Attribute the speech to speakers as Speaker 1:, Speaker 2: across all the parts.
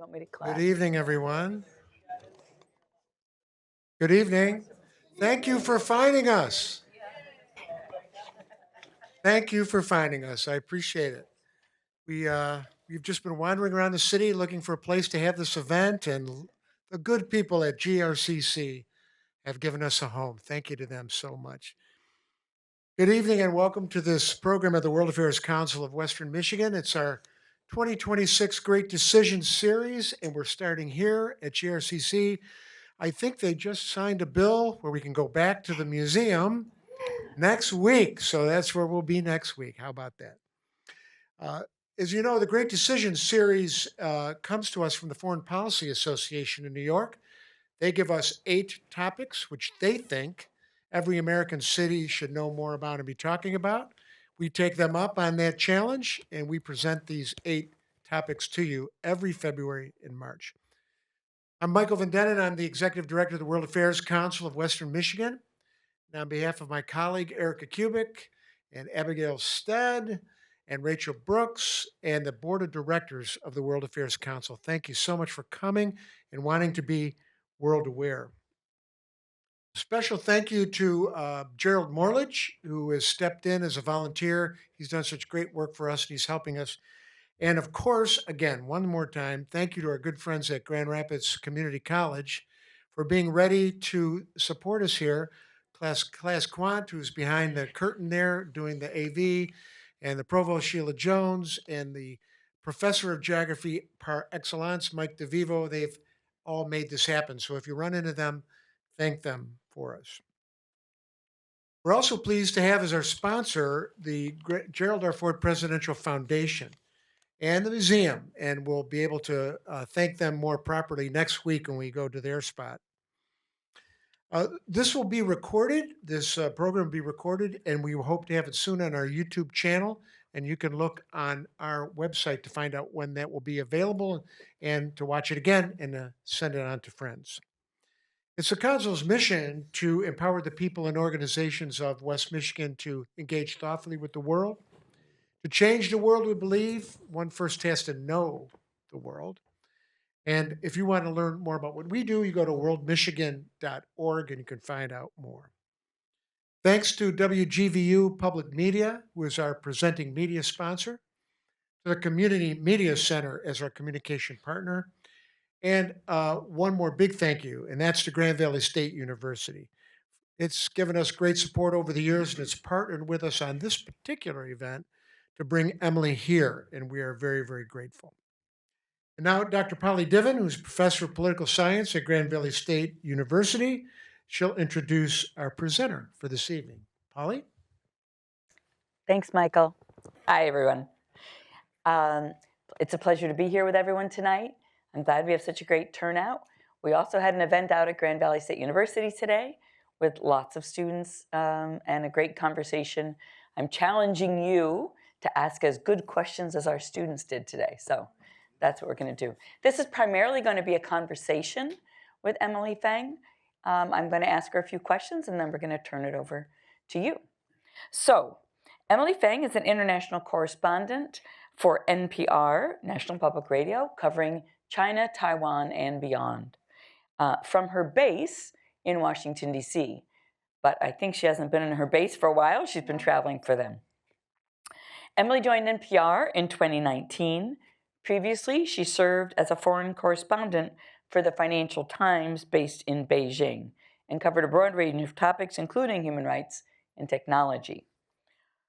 Speaker 1: Want me to clap?
Speaker 2: Good evening, everyone. Good evening. Thank you for finding us. Thank you for finding us. I appreciate it. We've just been wandering around the city looking for a place to have this event, and the good people at GRCC have given us a home. Thank you to them so much. Good evening, and welcome to this program of the World Affairs Council of Western Michigan. It's our 2026 Great Decisions Series, and we're starting here at GRCC. I think they just signed a bill where we can go back to the museum next week. So that's where we'll be next week. How about that? Uh, as you know, the Great Decisions series comes to us from the Foreign Policy Association in New York. They give us 8 topics which they think every American city should know more about and be talking about. We take them up on that challenge and we present these 8 topics to you every February and March. I'm Michael Van Dennen. I'm the Executive Director of the World Affairs Council of Western Michigan. And on behalf of my colleague Erica Kubik and Abigail Stead and Rachel Brooks and the Board of Directors of the World Affairs Council, thank you so much for coming and wanting to be world aware. Special thank you to Gerald Morledge, who has stepped in as a volunteer. He's done such great work for us and he's helping us. And of course, again, one more time, thank you to our good friends at Grand Rapids Community College for being ready to support us here. Class Quant, who's behind the curtain there doing the AV, and the Provost Sheila Jones, and the Professor of Geography par excellence, Mike DeVivo. They've all made this happen. So if you run into them, thank them for us. We're also pleased to have as our sponsor the Gerald R. Ford Presidential Foundation and the museum, and we'll be able to thank them more properly next week when we go to their spot. This will be recorded. This program will be recorded, and we hope to have it soon on our YouTube channel. And you can look on our website to find out when that will be available and to watch it again and send it on to friends. It's the Council's mission to empower the people and organizations of West Michigan to engage thoughtfully with the world. To change the world, we believe, one first has to know the world. And if you want to learn more about what we do, you go to worldmichigan.org and you can find out more. Thanks to WGVU Public Media, who is our presenting media sponsor, to the Community Media Center as our communication partner, and one more big thank you, and that's to Grand Valley State University. It's given us great support over the years, and it's partnered with us on this particular event to bring Emily here, and we are very, very grateful. And now, Dr. Polly Diven, who's professor of political science at Grand Valley State University, she'll introduce our presenter for this evening. Polly?
Speaker 1: Thanks, Michael. Hi, everyone. It's a pleasure to be here with everyone tonight. I'm glad we have such a great turnout. We also had an event out at Grand Valley State University today with lots of students and a great conversation. I'm challenging you to ask as good questions as our students did today. So that's what we're going to do. This is primarily going to be a conversation with Emily Feng. I'm going to ask her a few questions, and then we're going to turn it over to you. So Emily Feng is an international correspondent for NPR, National Public Radio, covering China, Taiwan, and beyond, from her base in Washington, D.C. But I think she hasn't been in her base for a while. She's been traveling for them. Emily joined NPR in 2019. Previously, she served as a foreign correspondent for the Financial Times based in Beijing and covered a broad range of topics, including human rights and technology.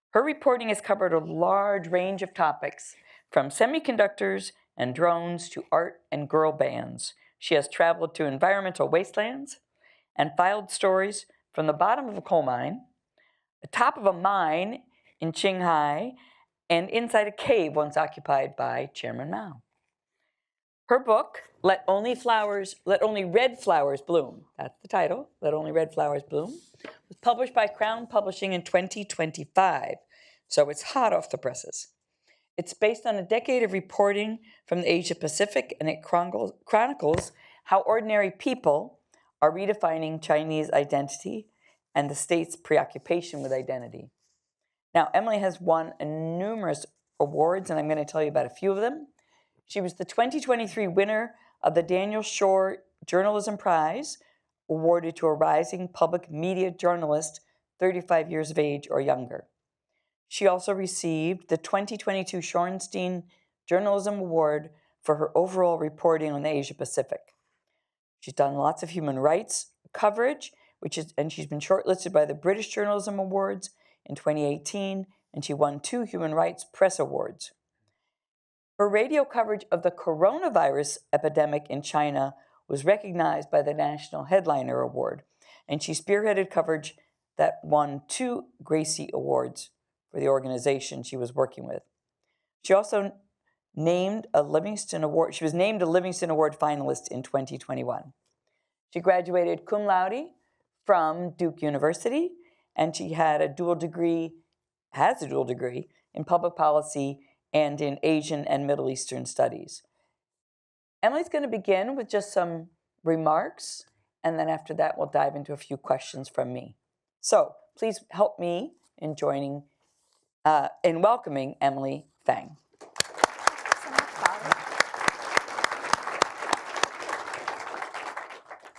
Speaker 1: Her reporting has covered a large range of topics, from semiconductors and drones to art and girl bands. She has traveled to environmental wastelands and filed stories from the bottom of a coal mine, the top of a mine in Qinghai, and inside a cave once occupied by Chairman Mao. Her book, Let Only Red Flowers Bloom, that's the title, Let Only Red Flowers Bloom, was published by Crown Publishing in 2025, so it's hot off the presses. It's based on a decade of reporting from the Asia Pacific, and it chronicles how ordinary people are redefining Chinese identity and the state's preoccupation with identity. Now, Emily has won numerous awards, and I'm going to tell you about a few of them. She was the 2023 winner of the Daniel Shore Journalism Prize, awarded to a rising public media journalist 35 years of age or younger. She also received the 2022 Shorenstein Journalism Award for her overall reporting on the Asia Pacific. She's done lots of human rights coverage, and she's been shortlisted by the British Journalism Awards in 2018, and she won 2 Human Rights Press Awards. Her radio coverage of the coronavirus epidemic in China was recognized by the National Headliner Award, and she spearheaded coverage that won 2 Gracie Awards for the organization she was working with. She also named a Livingston Award. She was named a Livingston Award finalist in 2021. She graduated cum laude from Duke University, and she has a dual degree in public policy and in Asian and Middle Eastern studies. Emily's going to begin with just some remarks, and then after that, we'll dive into a few questions from me. So please help me in welcoming Emily Feng.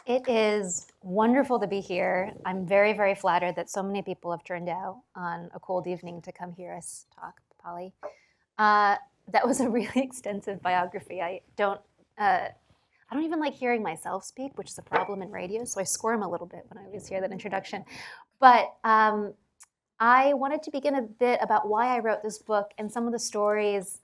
Speaker 3: It is wonderful to be here. I'm very, very flattered that so many people have turned out on a cold evening to come hear us talk, Polly. That was a really extensive biography. I don't even like hearing myself speak, which is a problem in radio, so I squirm a little bit when I always hear that introduction. But I wanted to begin a bit about why I wrote this book and some of the stories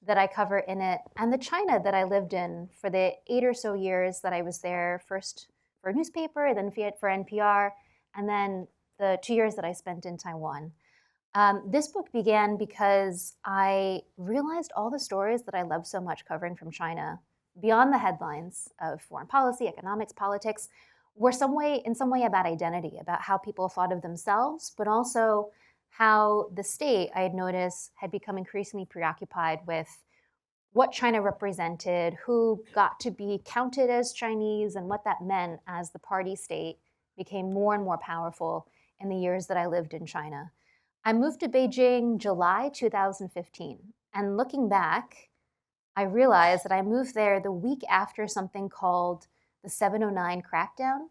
Speaker 3: that I cover in it, and the China that I lived in for the 8 or so years that I was there, first for a newspaper, then for NPR, and then the 2 years that I spent in Taiwan. This book began because I realized all the stories that I love so much covering from China, beyond the headlines of foreign policy, economics, politics, were in some way about identity, about how people thought of themselves, but also how the state, I had noticed, had become increasingly preoccupied with what China represented, who got to be counted as Chinese, and what that meant as the party state became more and more powerful in the years that I lived in China. I moved to Beijing July 2015, and looking back, I realized that I moved there the week after something called the 709 crackdown,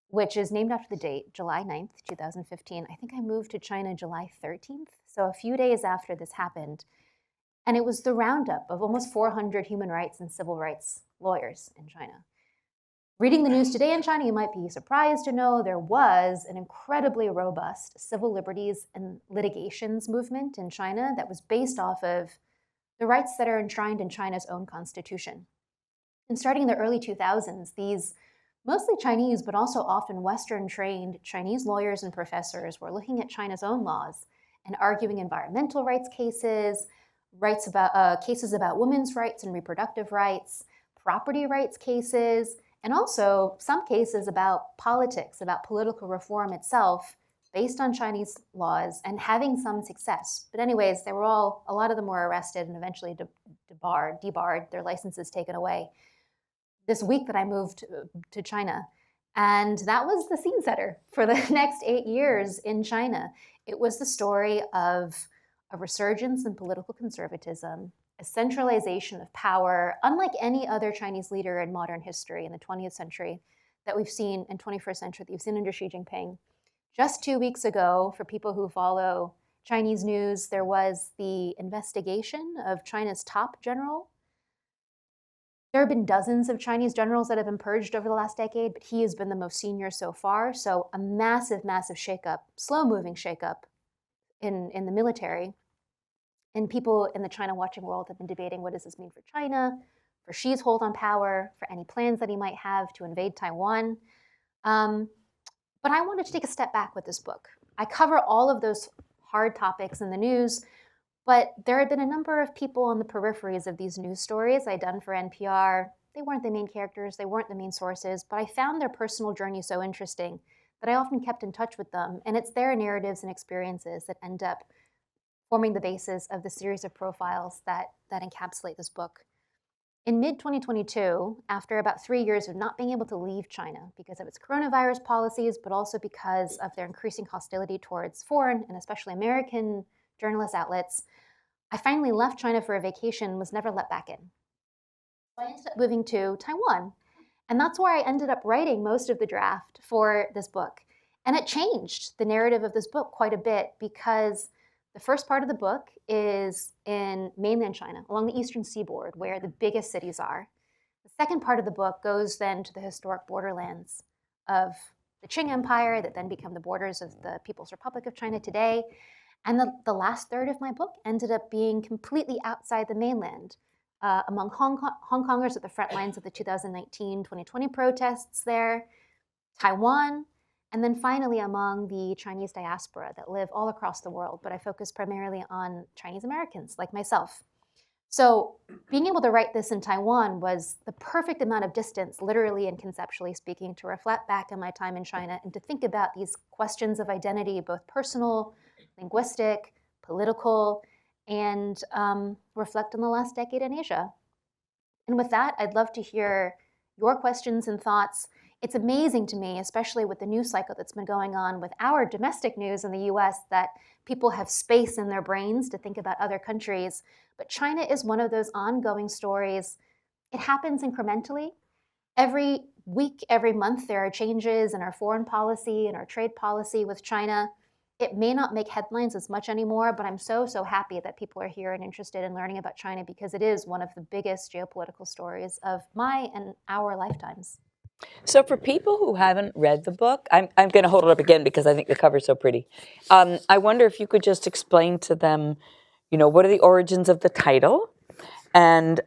Speaker 3: which is named after the date, July 9th, 2015. I think I moved to China July 13th, so a few days after this happened. And it was the roundup of almost 400 human rights and civil rights lawyers in China. Reading the news today in China, you might be surprised to know there was an incredibly robust civil liberties and litigations movement in China that was based off of the rights that are enshrined in China's own constitution. And starting in the early 2000s, these mostly Chinese, but also often Western-trained Chinese lawyers and professors were looking at China's own laws and arguing environmental rights cases, cases about women's rights and reproductive rights, property rights cases, and also some cases about politics, about political reform itself, based on Chinese laws and having some success. But anyways, a lot of them were arrested and eventually debarred, their licenses taken away. This week that I moved to China. And that was the scene setter for the next 8 years in China. It was the story of a resurgence in political conservatism, a centralization of power, unlike any other Chinese leader in modern history in the 20th century that we've seen, in 21st century that we've seen under Xi Jinping. Just 2 weeks ago, for people who follow Chinese news, there was the investigation of China's top general. There have been dozens of Chinese generals that have been purged over the last decade, but he has been the most senior so far. So a massive, massive shakeup, slow-moving shakeup in the military. And people in the China watching world have been debating, what does this mean for China, for Xi's hold on power, for any plans that he might have to invade Taiwan. But I wanted to take a step back with this book. I cover all of those hard topics in the news, but there had been a number of people on the peripheries of these news stories I'd done for NPR. They weren't the main characters, they weren't the main sources, but I found their personal journey so interesting that I often kept in touch with them, and it's their narratives and experiences that end up forming the basis of the series of profiles that encapsulate this book. In mid-2022, after about 3 years of not being able to leave China because of its coronavirus policies, but also because of their increasing hostility towards foreign and especially American journalist outlets, I finally left China for a vacation and was never let back in. So I ended up moving to Taiwan. And that's where I ended up writing most of the draft for this book. And it changed the narrative of this book quite a bit because the first part of the book is in mainland China, along the eastern seaboard, where the biggest cities are. The second part of the book goes then to the historic borderlands of the Qing Empire that then become the borders of the People's Republic of China today. And the last third of my book ended up being completely outside the mainland, among Hong Kongers at the front lines of the 2019-2020 protests there, Taiwan, and then finally among the Chinese diaspora that live all across the world. But I focus primarily on Chinese Americans like myself. So being able to write this in Taiwan was the perfect amount of distance, literally and conceptually speaking, to reflect back on my time in China and to think about these questions of identity, both personal, linguistic, political, and reflect on the last decade in Asia. And with that, I'd love to hear your questions and thoughts. It's amazing to me, especially with the news cycle that's been going on with our domestic news in the US, that people have space in their brains to think about other countries. But China is one of those ongoing stories. It happens incrementally. Every week, every month, there are changes in our foreign policy and our trade policy with China. It may not make headlines as much anymore, but I'm so happy that people are here and interested in learning about China because it is one of the biggest geopolitical stories of my and our lifetimes.
Speaker 1: So for people who haven't read the book, I'm going to hold it up again because I think the cover's so pretty. I wonder if you could just explain to them, what are the origins of the title, and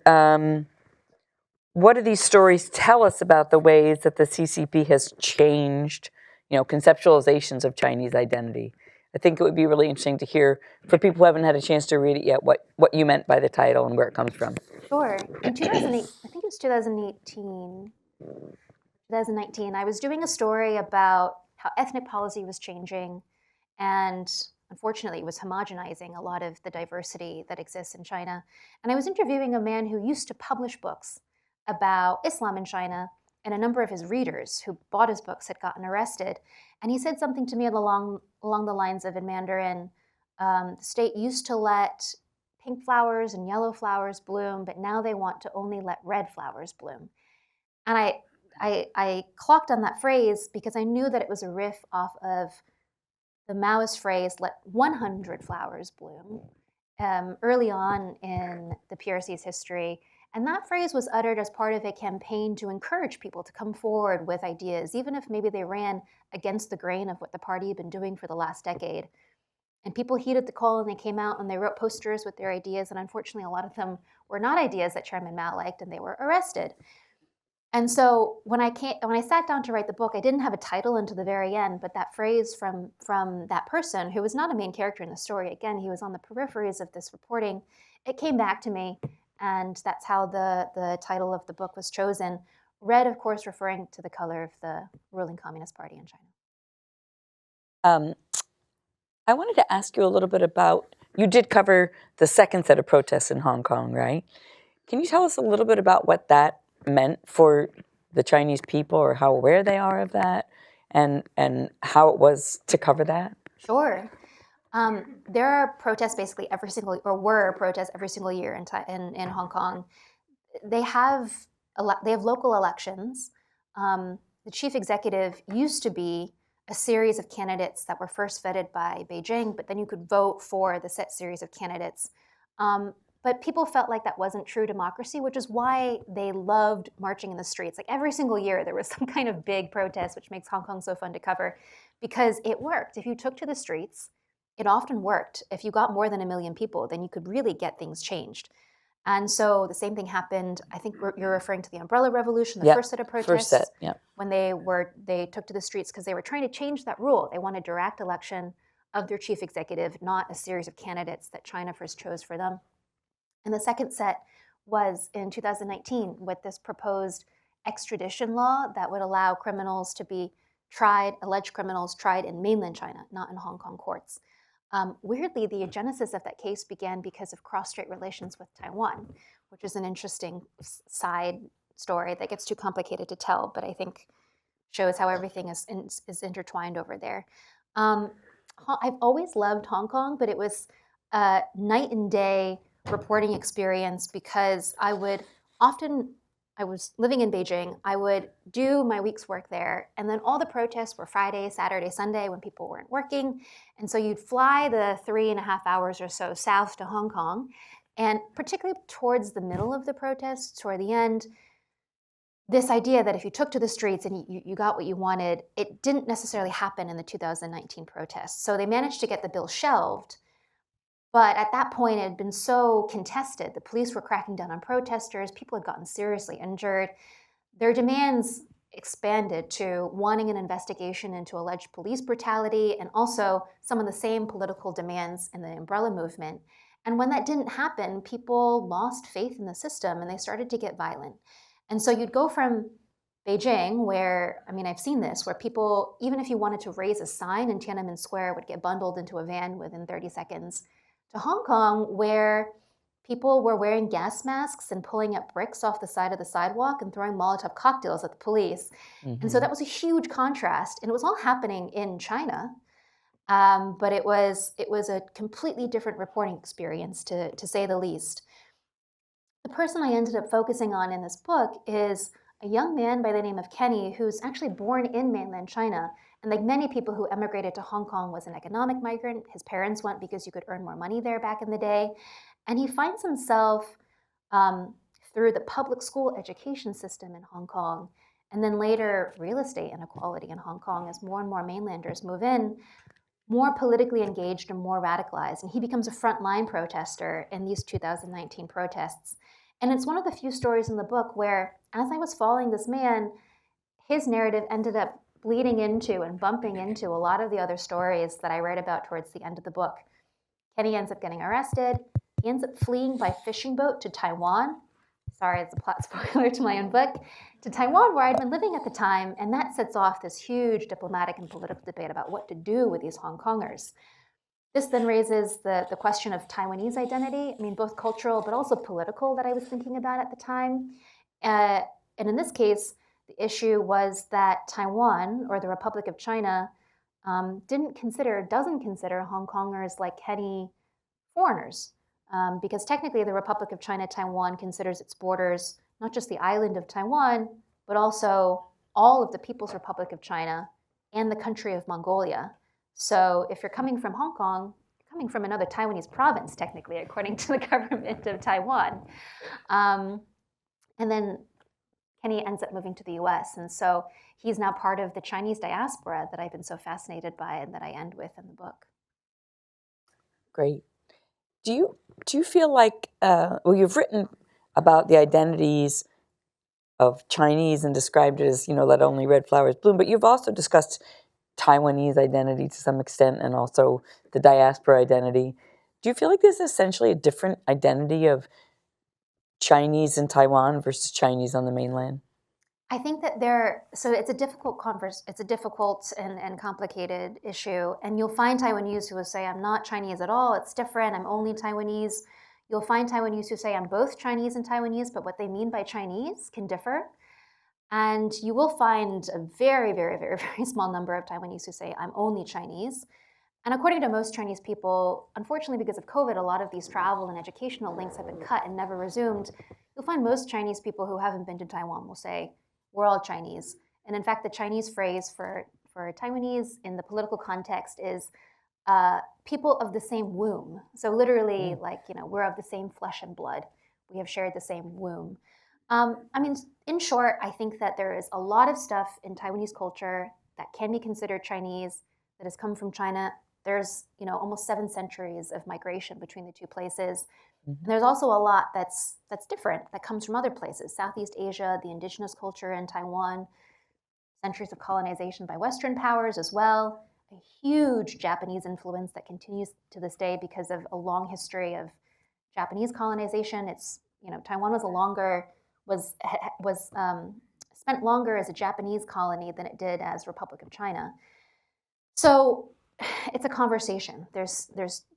Speaker 1: what do these stories tell us about the ways that the CCP has changed, conceptualizations of Chinese identity? I think it would be really interesting to hear, for people who haven't had a chance to read it yet, what you meant by the title and where it comes from.
Speaker 3: Sure. In 2008, I think it was 2019, I was doing a story about how ethnic policy was changing, and unfortunately, it was homogenizing a lot of the diversity that exists in China. And I was interviewing a man who used to publish books about Islam in China, and a number of his readers who bought his books had gotten arrested. And he said something to me along the lines of, in Mandarin, the state used to let pink flowers and yellow flowers bloom, but now they want to only let red flowers bloom. And I clocked on that phrase because I knew that it was a riff off of the Maoist phrase, let 100 flowers bloom, early on in the PRC's history. And that phrase was uttered as part of a campaign to encourage people to come forward with ideas, even if maybe they ran against the grain of what the party had been doing for the last decade. And people heeded the call and they came out and they wrote posters with their ideas. And unfortunately, a lot of them were not ideas that Chairman Mao liked, and they were arrested. And so when I sat down to write the book, I didn't have a title until the very end, but that phrase from that person, who was not a main character in the story, again, he was on the peripheries of this reporting, it came back to me, and that's how the title of the book was chosen. Red, of course, referring to the color of the ruling Communist Party in China.
Speaker 1: I wanted to ask you a little bit about, you did cover the second set of protests in Hong Kong, right? Can you tell us a little bit about what that meant for the Chinese people, or how aware they are of that, and how it was to cover that?
Speaker 3: Sure. There are protests basically were protests every single year in Hong Kong. They have local elections. The chief executive used to be a series of candidates that were first vetted by Beijing, but then you could vote for the set series of candidates. But people felt like that wasn't true democracy, which is why they loved marching in the streets. Like every single year, there was some kind of big protest, which makes Hong Kong so fun to cover, because it worked. If you took to the streets, it often worked. If you got more than 1 million people, then you could really get things changed. And so the same thing happened. I think you're referring to the Umbrella Revolution, the first set of protests.
Speaker 1: First set, yeah.
Speaker 3: When they took to the streets because they were trying to change that rule. They wanted direct election of their chief executive, not a series of candidates that China first chose for them. And the second set was in 2019 with this proposed extradition law that would allow criminals to be tried, alleged criminals tried in mainland China, not in Hong Kong courts. Weirdly, the genesis of that case began because of cross-strait relations with Taiwan, which is an interesting side story that gets too complicated to tell, but I think shows how everything is intertwined over there. I've always loved Hong Kong, but it was a night and day reporting experience because I would often I was living in Beijing, I would do my week's work there. And then all the protests were Friday, Saturday, Sunday when people weren't working. And so you'd fly the 3.5 hours or so south to Hong Kong. And particularly towards the middle of the protests, toward the end, this idea that if you took to the streets and you got what you wanted, it didn't necessarily happen in the 2019 protests. So they managed to get the bill shelved. But at that point, it had been so contested. The police were cracking down on protesters. People had gotten seriously injured. Their demands expanded to wanting an investigation into alleged police brutality and also some of the same political demands in the umbrella movement. And when that didn't happen, people lost faith in the system and they started to get violent. And so you'd go from Beijing, where, I mean, I've seen this, where people, even if you wanted to raise a sign in Tiananmen Square, would get bundled into a van within 30 seconds, to Hong Kong, where people were wearing gas masks and pulling up bricks off the side of the sidewalk and throwing Molotov cocktails at the police. And so that was a huge contrast. And it was all happening in China. But it was a completely different reporting experience, to say the least. The person I ended up focusing on in this book is a young man by the name of Kenny, who's actually born in mainland China. And like many people who emigrated to Hong Kong, was an economic migrant. His parents went because you could earn more money there back in the day. And he finds himself through the public school education system in Hong Kong, and then later real estate inequality in Hong Kong as more and more mainlanders move in, more politically engaged and more radicalized. And he becomes a frontline protester in these 2019 protests. And it's one of the few stories in the book where, as I was following this man, his narrative ended up bleeding into and bumping into a lot of the other stories that I write about towards the end of the book. Kenny ends up getting arrested. He ends up fleeing by fishing boat to Taiwan. Sorry, it's a plot spoiler to my own book. To Taiwan, where I'd been living at the time, and that sets off this huge diplomatic and political debate about what to do with these Hong Kongers. This then raises the question of Taiwanese identity, I mean, both cultural but also political, that I was thinking about at the time. And in this case, the issue was that Taiwan, or the Republic of China, doesn't consider Hong Kongers like Kenny foreigners. Because technically the Republic of China, Taiwan considers its borders not just the island of Taiwan, but also all of the People's Republic of China and the country of Mongolia. So if you're coming from Hong Kong, you're coming from another Taiwanese province, technically, according to the government of Taiwan. And then Kenny ends up moving to the US. And so he's now part of the Chinese diaspora that I've been so fascinated by and that I end with in the book.
Speaker 1: Great. Do you feel like, well, you've written about the identities of Chinese and described it as, let only red flowers bloom, but you've also discussed Taiwanese identity to some extent and also the diaspora identity. Do you feel like there's essentially a different identity of Chinese in Taiwan versus Chinese on the mainland?
Speaker 3: I think that so it's a difficult and complicated issue. And you'll find Taiwanese who will say, I'm not Chinese at all, it's different, I'm only Taiwanese. You'll find Taiwanese who say, I'm both Chinese and Taiwanese, but what they mean by Chinese can differ. And you will find a very, very, very, very small number of Taiwanese who say, I'm only Chinese. And according to most Chinese people, unfortunately, because of COVID, a lot of these travel and educational links have been cut and never resumed. You'll find most Chinese people who haven't been to Taiwan will say, we're all Chinese. And in fact, the Chinese phrase for Taiwanese in the political context is people of the same womb. So literally, we're of the same flesh and blood. We have shared the same womb. I mean, in short, I think that there is a lot of stuff in Taiwanese culture that can be considered Chinese, that has come from China. There's, almost 7 centuries of migration between the two places. Mm-hmm. There's also a lot that's different, that comes from other places. Southeast Asia, the indigenous culture in Taiwan, centuries of colonization by Western powers as well, a huge Japanese influence that continues to this day because of a long history of Japanese colonization. It's, Taiwan was spent longer as a Japanese colony than it did as Republic of China. So it's a conversation. There's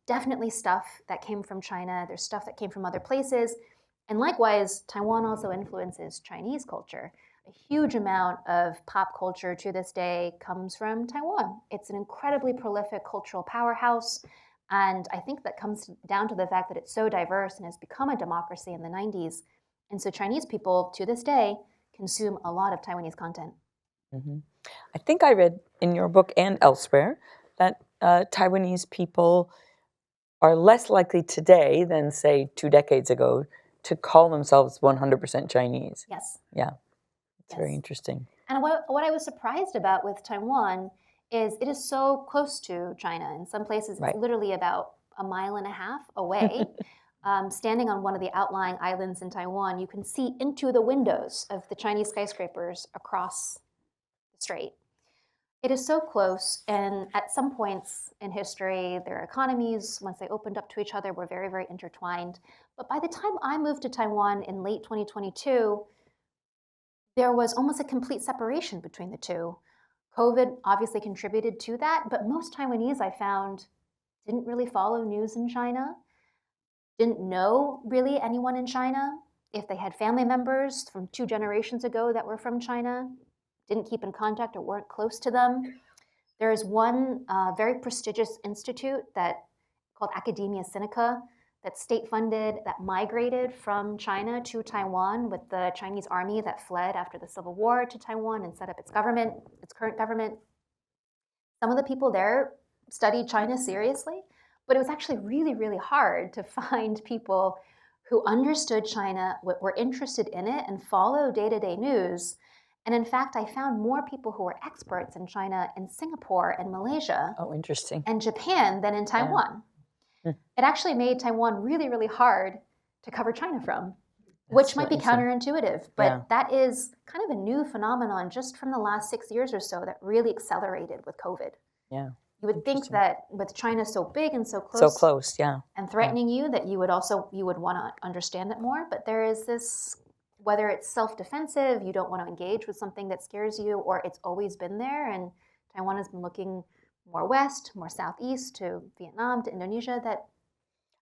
Speaker 3: definitely stuff that came from China. There's stuff that came from other places. And likewise, Taiwan also influences Chinese culture. A huge amount of pop culture to this day comes from Taiwan. It's an incredibly prolific cultural powerhouse. And I think that comes down to the fact that it's so diverse and has become a democracy in the 90s. And so Chinese people, to this day, consume a lot of Taiwanese content.
Speaker 1: I think I read in your book and elsewhere that Taiwanese people are less likely today than, say, 2 decades ago to call themselves 100% Chinese.
Speaker 3: Yes.
Speaker 1: Yeah, it's
Speaker 3: Yes.
Speaker 1: very interesting.
Speaker 3: And what I was surprised about with Taiwan is it is so close to China. In some places,
Speaker 1: Right.
Speaker 3: it's literally about a mile and a half away. Standing on one of the outlying islands in Taiwan, you can see into the windows of the Chinese skyscrapers across the strait. It is so close, and at some points in history, their economies, once they opened up to each other, were very, very intertwined. But by the time I moved to Taiwan in late 2022, there was almost a complete separation between the two. COVID obviously contributed to that, but most Taiwanese I found didn't really follow news in China, didn't know really anyone in China. If they had family members from 2 generations ago that were from China, didn't keep in contact or weren't close to them. There is one very prestigious institute that called Academia Sinica that's state-funded, that migrated from China to Taiwan with the Chinese army that fled after the Civil War to Taiwan and set up its government, its current government. Some of the people there studied China seriously, but it was actually really, really hard to find people who understood China, were interested in it, and follow day-to-day news. And in fact, I found more people who were experts in China in Singapore and Malaysia
Speaker 1: Oh, interesting.
Speaker 3: and Japan than in Taiwan.
Speaker 1: Yeah.
Speaker 3: It actually made Taiwan really, really hard to cover China from, which might be counterintuitive, but that is kind of a new phenomenon just from the last 6 years or so that really accelerated with COVID.
Speaker 1: Yeah.
Speaker 3: You would think that with China so big and so close,
Speaker 1: yeah,
Speaker 3: and threatening you, that you would want to understand it more. But there is this, whether it's self-defensive, you don't want to engage with something that scares you, or it's always been there, and Taiwan has been looking more west, more southeast, to Vietnam, to Indonesia, that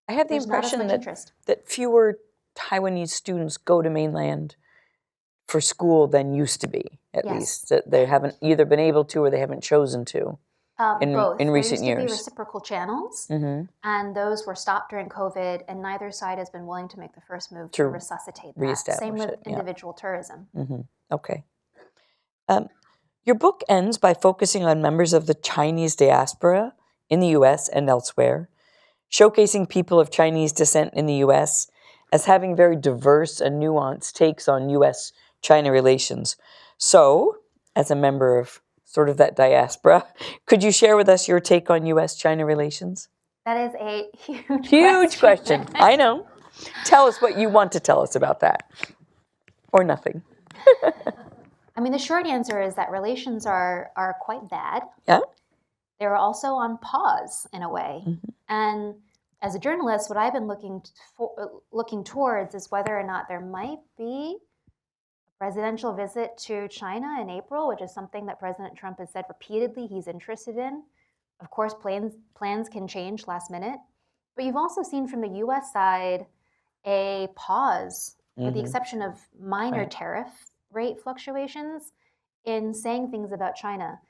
Speaker 1: I have the
Speaker 3: there's not as
Speaker 1: impression
Speaker 3: much
Speaker 1: that fewer Taiwanese students go to mainland for school than used to be, at least. That they haven't either been able to or they haven't chosen to
Speaker 3: both.
Speaker 1: in recent
Speaker 3: There used to be
Speaker 1: years.
Speaker 3: reciprocal channels, and those were stopped during COVID, and neither side has been willing to make the first move to resuscitate that.
Speaker 1: Reestablish
Speaker 3: Same with
Speaker 1: it,
Speaker 3: individual tourism.
Speaker 1: Okay. Your book ends by focusing on members of the Chinese diaspora in the U.S. and elsewhere, showcasing people of Chinese descent in the U.S. as having very diverse and nuanced takes on U.S.-China relations. So, as a member of sort of that diaspora, could you share with us your take on U.S.-China relations?
Speaker 3: That is a huge
Speaker 1: question. I know. Tell us what you want to tell us about that. Or nothing.
Speaker 3: I mean, the short answer is that relations are quite bad.
Speaker 1: Yeah.
Speaker 3: They're also on pause in a way. And as a journalist, what I've been looking towards is whether or not there might be a presidential visit to China in April, which is something that President Trump has said repeatedly he's interested in. Of course, plans can change last minute. But you've also seen from the U.S. side a pause, with the exception of minor tariff rate fluctuations, in saying things about China.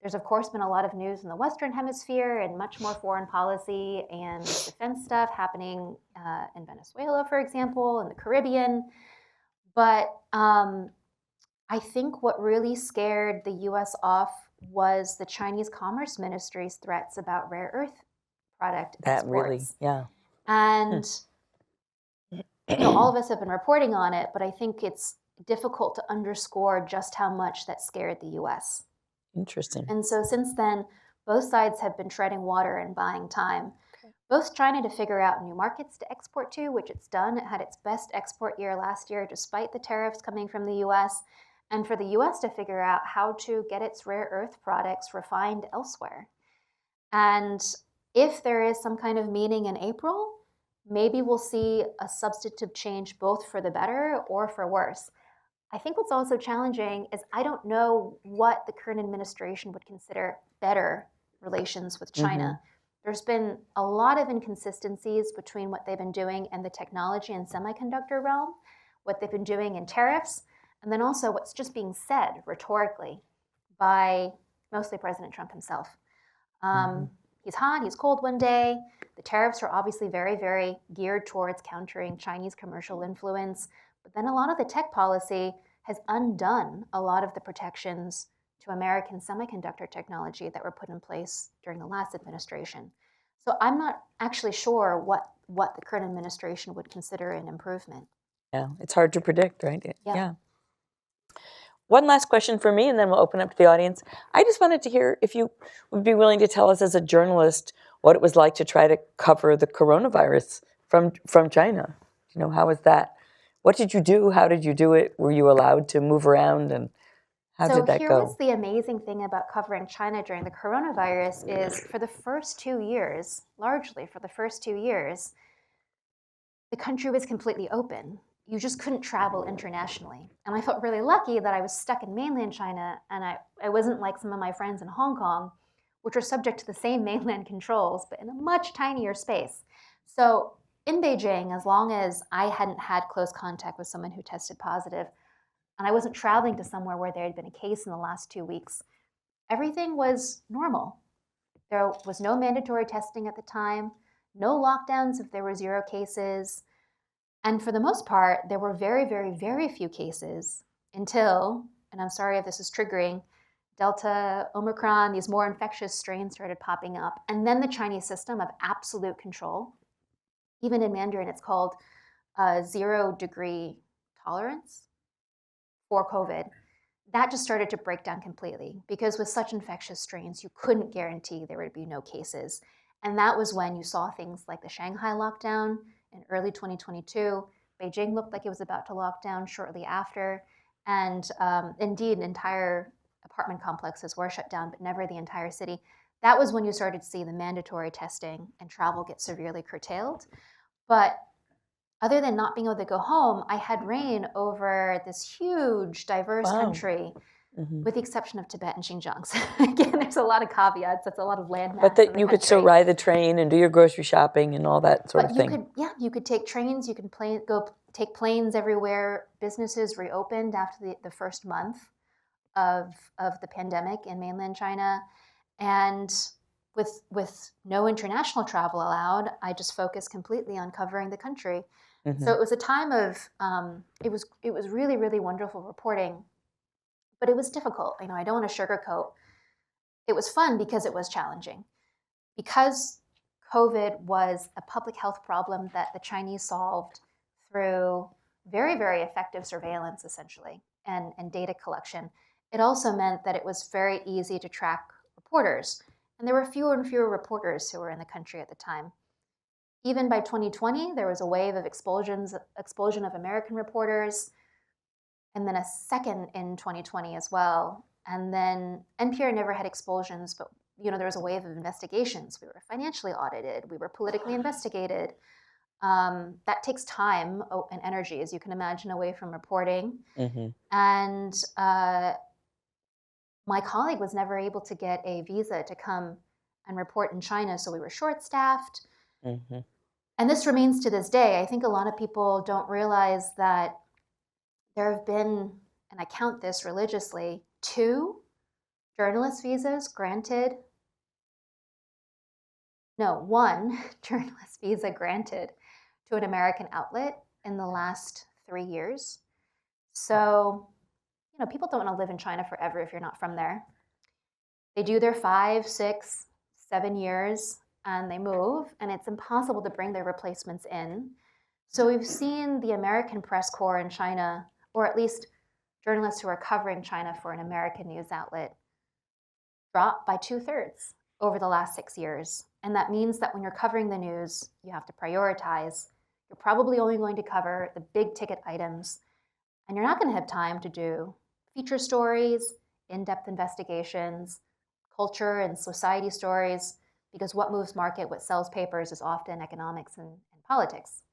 Speaker 3: There's, of course, been a lot of news in the Western Hemisphere and much more foreign policy and defense stuff happening in Venezuela, for example, in the Caribbean. But I think what really scared the U.S. off was the Chinese Commerce Ministry's threats about rare earth product exports.
Speaker 1: That really, yeah.
Speaker 3: And all of us have been reporting on it, but I think it's difficult to underscore just how much that scared the U.S.
Speaker 1: Interesting.
Speaker 3: And so since then, both sides have been treading water and buying time. Both China to figure out new markets to export to, which it's done. It had its best export year last year, despite the tariffs coming from the U.S., and for the U.S. to figure out how to get its rare earth products refined elsewhere. And if there is some kind of meeting in April, maybe we'll see a substantive change both for the better or for worse. I think what's also challenging is I don't know what the current administration would consider better relations with China. There's been a lot of inconsistencies between what they've been doing in the technology and semiconductor realm, what they've been doing in tariffs, and then also what's just being said rhetorically by mostly President Trump himself. He's hot, he's cold one day. The tariffs are obviously very, very geared towards countering Chinese commercial influence. But then a lot of the tech policy has undone a lot of the protections to American semiconductor technology that were put in place during the last administration. So I'm not actually sure what the current administration would consider an improvement.
Speaker 1: Yeah, it's hard to predict, right?
Speaker 3: Yeah.
Speaker 1: One last question for me, and then we'll open up to the audience. I just wanted to hear if you would be willing to tell us as a journalist what it was like to try to cover the coronavirus from China. How was that? What did you do? How did you do it? Were you allowed to move around, and how did that
Speaker 3: here
Speaker 1: go?
Speaker 3: was the amazing thing about covering China during the coronavirus is for the first 2 years, largely for the first 2 years, the country was completely open. You just couldn't travel internationally. And I felt really lucky that I was stuck in mainland China, and I wasn't like some of my friends in Hong Kong, which are subject to the same mainland controls, but in a much tinier space. So in Beijing, as long as I hadn't had close contact with someone who tested positive, and I wasn't traveling to somewhere where there had been a case in the last 2 weeks, everything was normal. There was no mandatory testing at the time, no lockdowns if there were 0 cases. And for the most part, there were very, very, very few cases until, and I'm sorry if this is triggering, Delta, Omicron, these more infectious strains started popping up. And then the Chinese system of absolute control, even in Mandarin, it's called 0-degree tolerance for COVID. That just started to break down completely because with such infectious strains, you couldn't guarantee there would be no cases. And that was when you saw things like the Shanghai lockdown in early 2022. Beijing looked like it was about to lock down shortly after. And indeed, entire apartment complexes were shut down, but never the entire city. That was when you started to see the mandatory testing and travel get severely curtailed. But other than not being able to go home, I had reign over this huge, diverse country, with the exception of Tibet and Xinjiang. So again, there's a lot of caveats. That's a lot of landmass.
Speaker 1: But that you could still ride the train and do your grocery shopping and all that sort of thing.
Speaker 3: You could take trains. You could go take planes everywhere. Businesses reopened after the first month of the pandemic in mainland China, and with no international travel allowed, I just focused completely on covering the country. So it was a time of it was really, really wonderful reporting, but it was difficult. I don't want to sugarcoat. It was fun because it was challenging. Because COVID was a public health problem that the Chinese solved through very, very effective surveillance, essentially, and data collection. It also meant that it was very easy to track reporters. And there were fewer and fewer reporters who were in the country at the time. Even by 2020, there was a wave of expulsion of American reporters, and then a second in 2020 as well. And then NPR never had expulsions, but there was a wave of investigations. We were financially audited. We were politically investigated. That takes time and energy, as you can imagine, away from reporting. And my colleague was never able to get a visa to come and report in China, so we were short-staffed. And this remains to this day. I think a lot of people don't realize that there have been, and I count this religiously, 2 journalist visas granted. No, 1 journalist visa granted to an American outlet in the last 3 years. So, people don't want to live in China forever if you're not from there. They do their 5, 6, 7 years, and they move, and it's impossible to bring their replacements in. So we've seen the American press corps in China, or at least journalists who are covering China for an American news outlet, drop by 2/3 over the last 6 years. And that means that when you're covering the news, you have to prioritize. You're probably only going to cover the big ticket items, and you're not going to have time to do feature stories, in-depth investigations, culture and society stories, because what moves market, what sells papers is often economics and politics.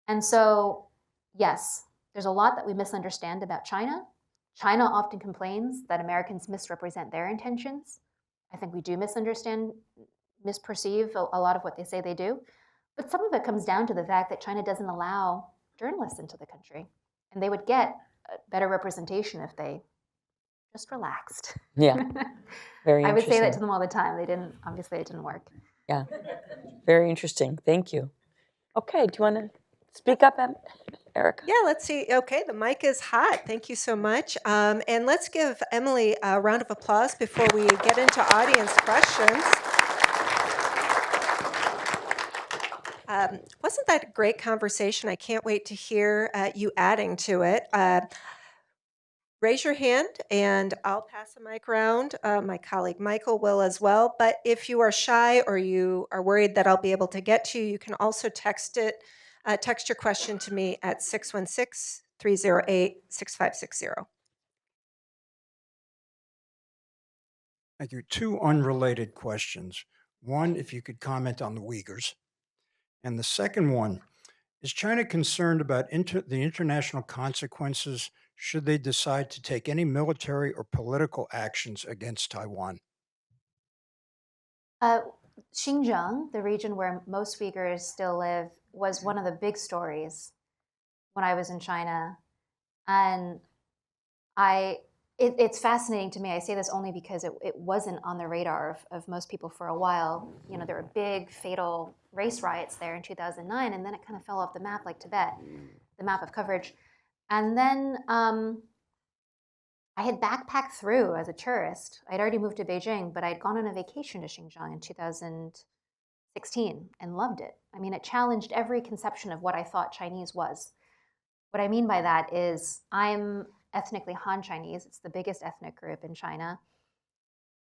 Speaker 3: And so, yes, there's a lot that we misunderstand about China. China often complains that Americans misrepresent their intentions. I think we do misperceive a lot of what they say they do. But some of it comes down to the fact that China doesn't allow journalists into the country. And they would get a better representation if they just relaxed.
Speaker 1: Yeah, very interesting.
Speaker 3: I would say that to them all the time. Obviously it didn't work.
Speaker 1: Yeah, very interesting. Thank you. Okay, do you want to speak up, Em? Erica.
Speaker 4: Yeah, let's see. Okay, the mic is hot. Thank you so much. And let's give Emily a round of applause before we get into audience questions. Wasn't that a great conversation? I can't wait to hear you adding to it. Raise your hand and I'll pass the mic around. My colleague Michael will as well. But if you are shy or you are worried that I'll be able to get to you, you can also text your question to me at 616-308-6560.
Speaker 5: Thank you. Two unrelated questions. One, if you could comment on the Uyghurs. And the second one, is China concerned about the international consequences should they decide to take any military or political actions against Taiwan?
Speaker 3: Xinjiang, the region where most Uyghurs still live, was one of the big stories when I was in China. And it's fascinating to me. I say this only because it wasn't on the radar of most people for a while. You know, there were big, fatal race riots there in 2009, and then it kind of fell off the map like Tibet, the map of coverage. And then I had backpacked through as a tourist. I'd already moved to Beijing, but I'd gone on a vacation to Xinjiang in 2016 and loved it. I mean, it challenged every conception of what I thought Chinese was. What I mean by that is I'm ethnically Han Chinese. It's the biggest ethnic group in China.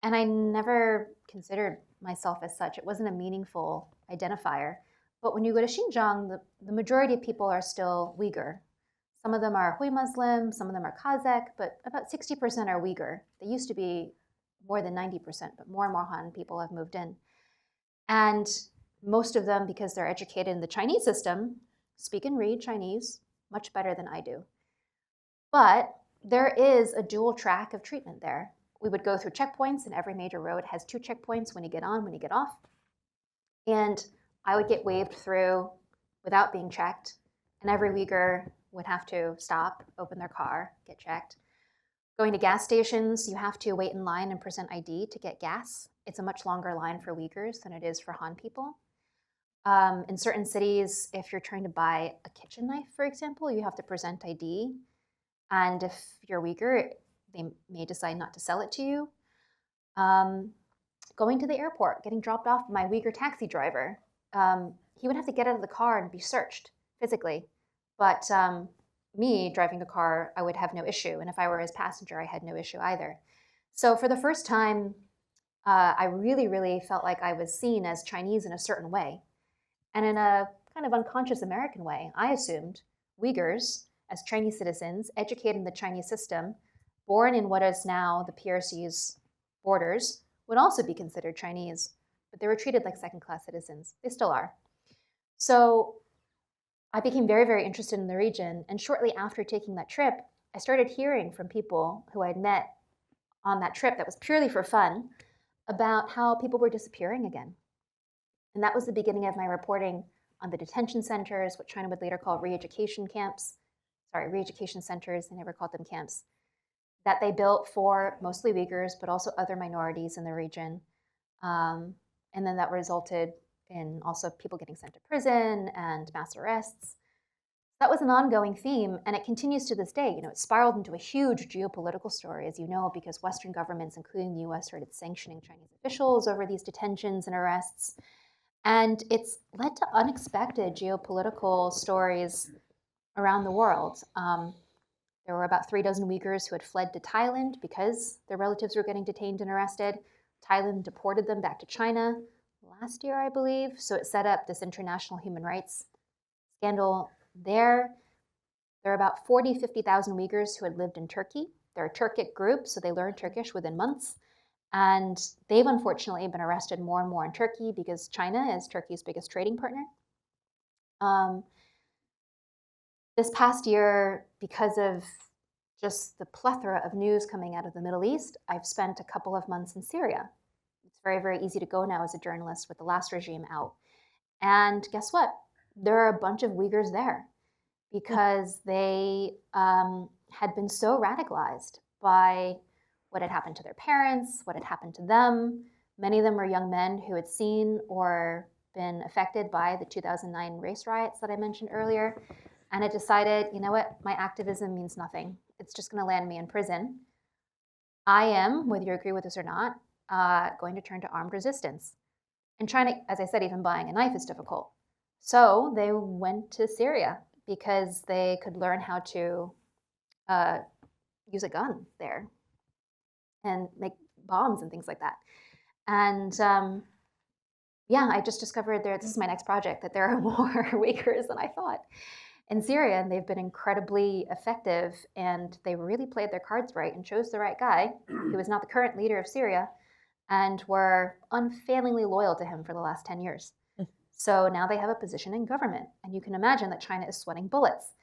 Speaker 3: And I never considered myself as such. It wasn't a meaningful identifier. But when you go to Xinjiang, the majority of people are still Uyghur. Some of them are Hui Muslim, some of them are Kazakh, but about 60% are Uyghur. They used to be more than 90%, but more and more Han people have moved in. And most of them, because they're educated in the Chinese system, speak and read Chinese much better than I do. But there is a dual track of treatment there. We would go through checkpoints, and every major road has 2 checkpoints when you get on, when you get off. And I would get waved through without being checked, and every Uyghur would have to stop, open their car, get checked. Going to gas stations, you have to wait in line and present ID to get gas. It's a much longer line for Uyghurs than it is for Han people. In certain cities, if you're trying to buy a kitchen knife, for example, you have to present ID. And if you're Uyghur, they may decide not to sell it to you. Going to the airport, getting dropped off by my Uyghur taxi driver, he would have to get out of the car and be searched physically. But me driving the car, I would have no issue. And if I were his passenger, I had no issue either. So for the first time, I really, really felt like I was seen as Chinese in a certain way. And in a kind of unconscious American way, I assumed Uyghurs, as Chinese citizens, educated in the Chinese system, born in what is now the PRC's borders, would also be considered Chinese. But they were treated like second-class citizens. They still are. So I became very, very interested in the region. And shortly after taking that trip, I started hearing from people who I'd met on that trip that was purely for fun about how people were disappearing again. And that was the beginning of my reporting on the detention centers, what China would later call re-education centers, they never called them camps, that they built for mostly Uyghurs, but also other minorities in the region. And then that resulted in also people getting sent to prison and mass arrests. That was an ongoing theme, and it continues to this day. You know, it spiraled into a huge geopolitical story, as you know, because Western governments, including the US, started sanctioning Chinese officials over these detentions and arrests. And it's led to unexpected geopolitical stories around the world. There were about 3 dozen Uyghurs who had fled to Thailand because their relatives were getting detained and arrested. Thailand deported them back to China last year, I believe. So it set up this international human rights scandal there. There are about 50,000 Uyghurs who had lived in Turkey. They're a Turkic group, so they learned Turkish within months. And they've unfortunately been arrested more and more in Turkey because China is Turkey's biggest trading partner. This past year, because of just the plethora of news coming out of the Middle East, I've spent a couple of months in Syria. It's very, very easy to go now as a journalist with the last regime out. And guess what? There are a bunch of Uyghurs there because they had been so radicalized by what had happened to their parents, what had happened to them. Many of them were young men who had seen or been affected by the 2009 race riots that I mentioned earlier. and it decided, you know what, my activism means nothing. It's just going to land me in prison. I am, whether you agree with this or not, going to turn to armed resistance. And China, as I said, even buying a knife is difficult. So they went to Syria because they could learn how to use a gun there and make bombs and things like that. And yeah, I just discovered this is my next project, that there are more Uyghurs than I thought in Syria, and they've been incredibly effective, and they really played their cards right and chose the right guy, who is not the current leader of Syria, and were unfailingly loyal to him for the last 10 years. So now they have a position in government, and you can imagine that China is sweating bullets.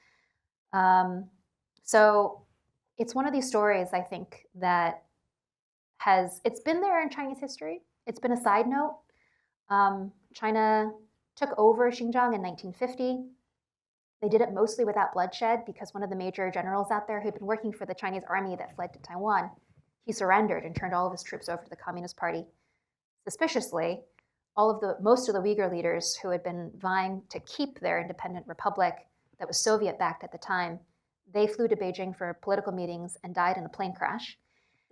Speaker 3: So it's one of these stories, I think, that it's been there in Chinese history. It's been a side note. China took over Xinjiang in 1950. They did it mostly without bloodshed because one of the major generals out there who'd been working for the Chinese army that fled to Taiwan, he surrendered and turned all of his troops over to the Communist Party. Suspiciously, most of the Uyghur leaders who had been vying to keep their independent republic that was Soviet-backed at the time, they flew to Beijing for political meetings and died in a plane crash.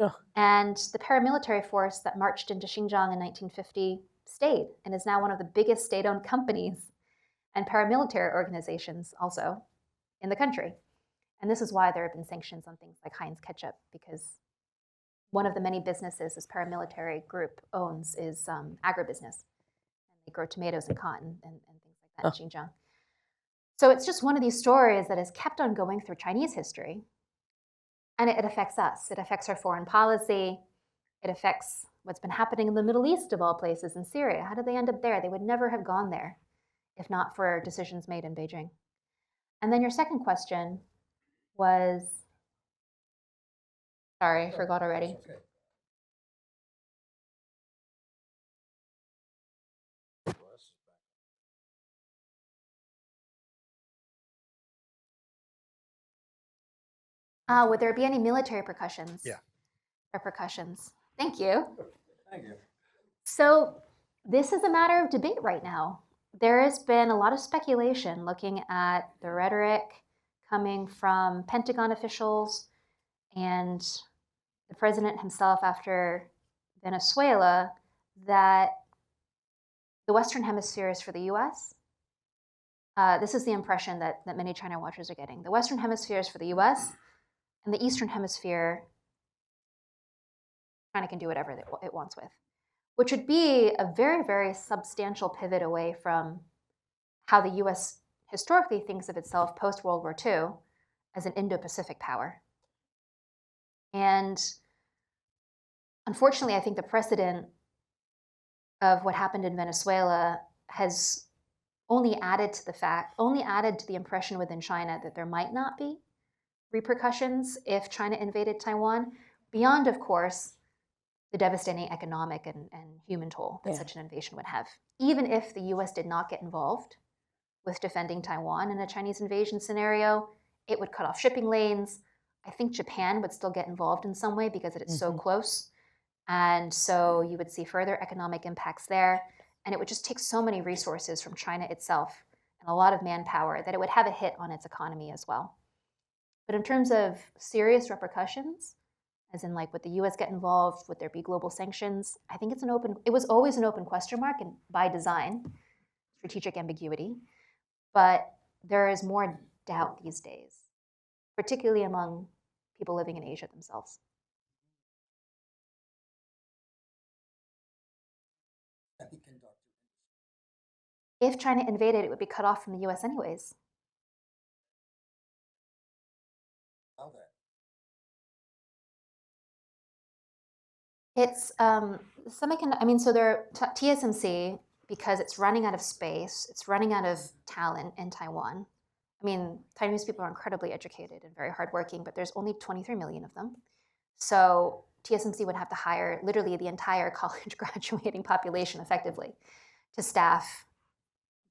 Speaker 1: Ugh.
Speaker 3: And the paramilitary force that marched into Xinjiang in 1950 stayed and is now one of the biggest state-owned companies and paramilitary organizations also in the country. And this is why there have been sanctions on things like Heinz ketchup, because one of the many businesses this paramilitary group owns is agribusiness. And they grow tomatoes and cotton and things like that in Xinjiang. So it's just one of these stories that has kept on going through Chinese history. And it affects us. It affects our foreign policy. It affects what's been happening in the Middle East, of all places, in Syria. How did they end up there? They would never have gone there if not for decisions made in Beijing. And then your second question was, sorry, I forgot already. Would there be any military repercussions?
Speaker 2: Yeah.
Speaker 3: Repercussions. Thank you.
Speaker 5: Thank you.
Speaker 3: So this is a matter of debate right now. There has been a lot of speculation looking at the rhetoric coming from Pentagon officials and the president himself after Venezuela that the Western Hemisphere is for the US. This is the impression that many China watchers are getting. The Western Hemisphere is for the US, and the Eastern Hemisphere, China can do whatever it wants with, which would be a very, very substantial pivot away from how the US historically thinks of itself post-World War II as an Indo-Pacific power. And unfortunately, I think the precedent of what happened in Venezuela has only added to the impression within China that there might not be repercussions if China invaded Taiwan, beyond, of course, the devastating economic and human toll that such an invasion would have. Even if the US did not get involved with defending Taiwan in a Chinese invasion scenario, it would cut off shipping lanes. I think Japan would still get involved in some way because it is so close. And so you would see further economic impacts there. And it would just take so many resources from China itself and a lot of manpower that it would have a hit on its economy as well. But in terms of serious repercussions, as in like would the US get involved, would there be global sanctions? I think it was always an open question mark, and by design, strategic ambiguity. But there is more doubt these days, particularly among people living in Asia themselves. If China invaded, it would be cut off from the US anyways. It's so TSMC, because it's running out of space, it's running out of talent in Taiwan. I mean, Taiwanese people are incredibly educated and very hardworking, but there's only 23 million of them. So TSMC would have to hire literally the entire college graduating population effectively to staff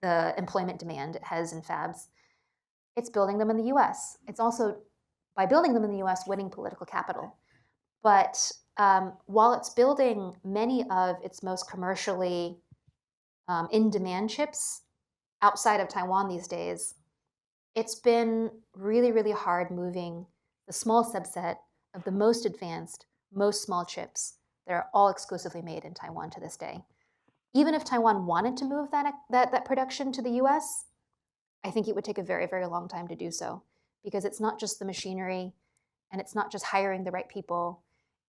Speaker 3: the employment demand it has in fabs. It's building them in the US. It's also, by building them in the US, winning political capital. But while it's building many of its most commercially in-demand chips outside of Taiwan these days, It's been really, really hard moving the small subset of the most advanced, most small chips that are all exclusively made in Taiwan to this day. Even if Taiwan wanted to move that production to the US, I think it would take a very, very long time to do so, because it's not just the machinery and it's not just hiring the right people,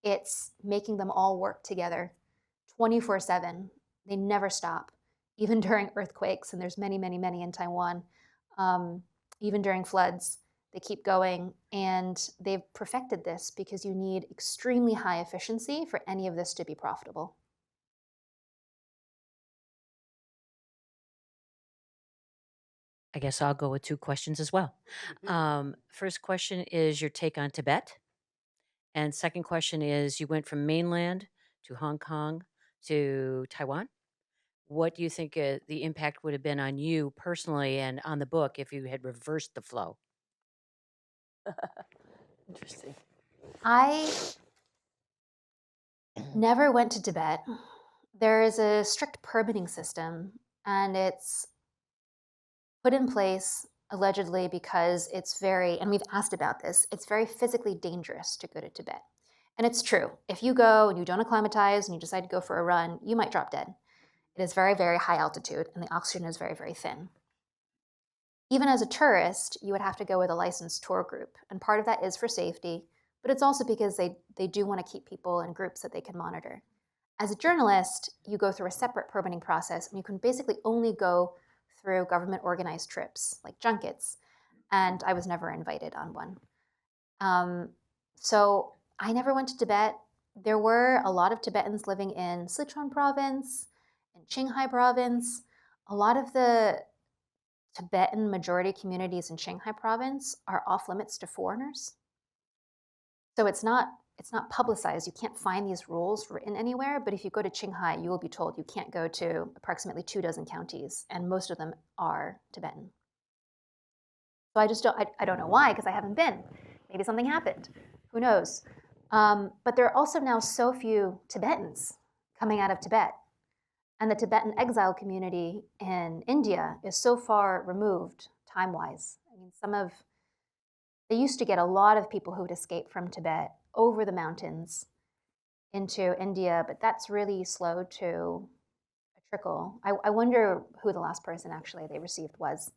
Speaker 3: it's making them all work together 24/7. They never stop, even during earthquakes, and there's many, many, many in Taiwan. Um, Even during floods, they keep going, and they've perfected this because you need extremely high efficiency for any of this to be profitable.
Speaker 6: I guess I'll go with two questions as well. First question is your take on Tibet. And second question is you went from mainland to Hong Kong to Taiwan. What do you think the impact would have been on you personally and on the book if you had reversed the flow?
Speaker 1: Interesting.
Speaker 3: I never went to Tibet. There is a strict permitting system, and it's put in place allegedly because it's very, and we've asked about this, it's very physically dangerous to go to Tibet. And it's true. If you go and you don't acclimatize and you decide to go for a run, you might drop dead. It is very, very high altitude, and the oxygen is very, very thin. Even as a tourist, you would have to go with a licensed tour group. And part of that is for safety, but it's also because they do want to keep people in groups that they can monitor. As a journalist, you go through a separate permitting process, and you can basically only go through government organized trips, like junkets. And I was never invited on one. So I never went to Tibet. There were a lot of Tibetans living in Sichuan province, in Qinghai province. A lot of the Tibetan majority communities in Qinghai province are off limits to foreigners. So it's not publicized. You can't find these rules written anywhere, but if you go to Qinghai, you will be told you can't go to approximately 24 counties, and most of them are Tibetan. So I don't know why, because I haven't been. Maybe something happened. Who knows? But there are also now so few Tibetans coming out of Tibet. And the Tibetan exile community in India is so far removed time-wise. I mean, they used to get a lot of people who would escape from Tibet over the mountains into India, but that's really slowed to a trickle. I wonder who the last person actually they received was.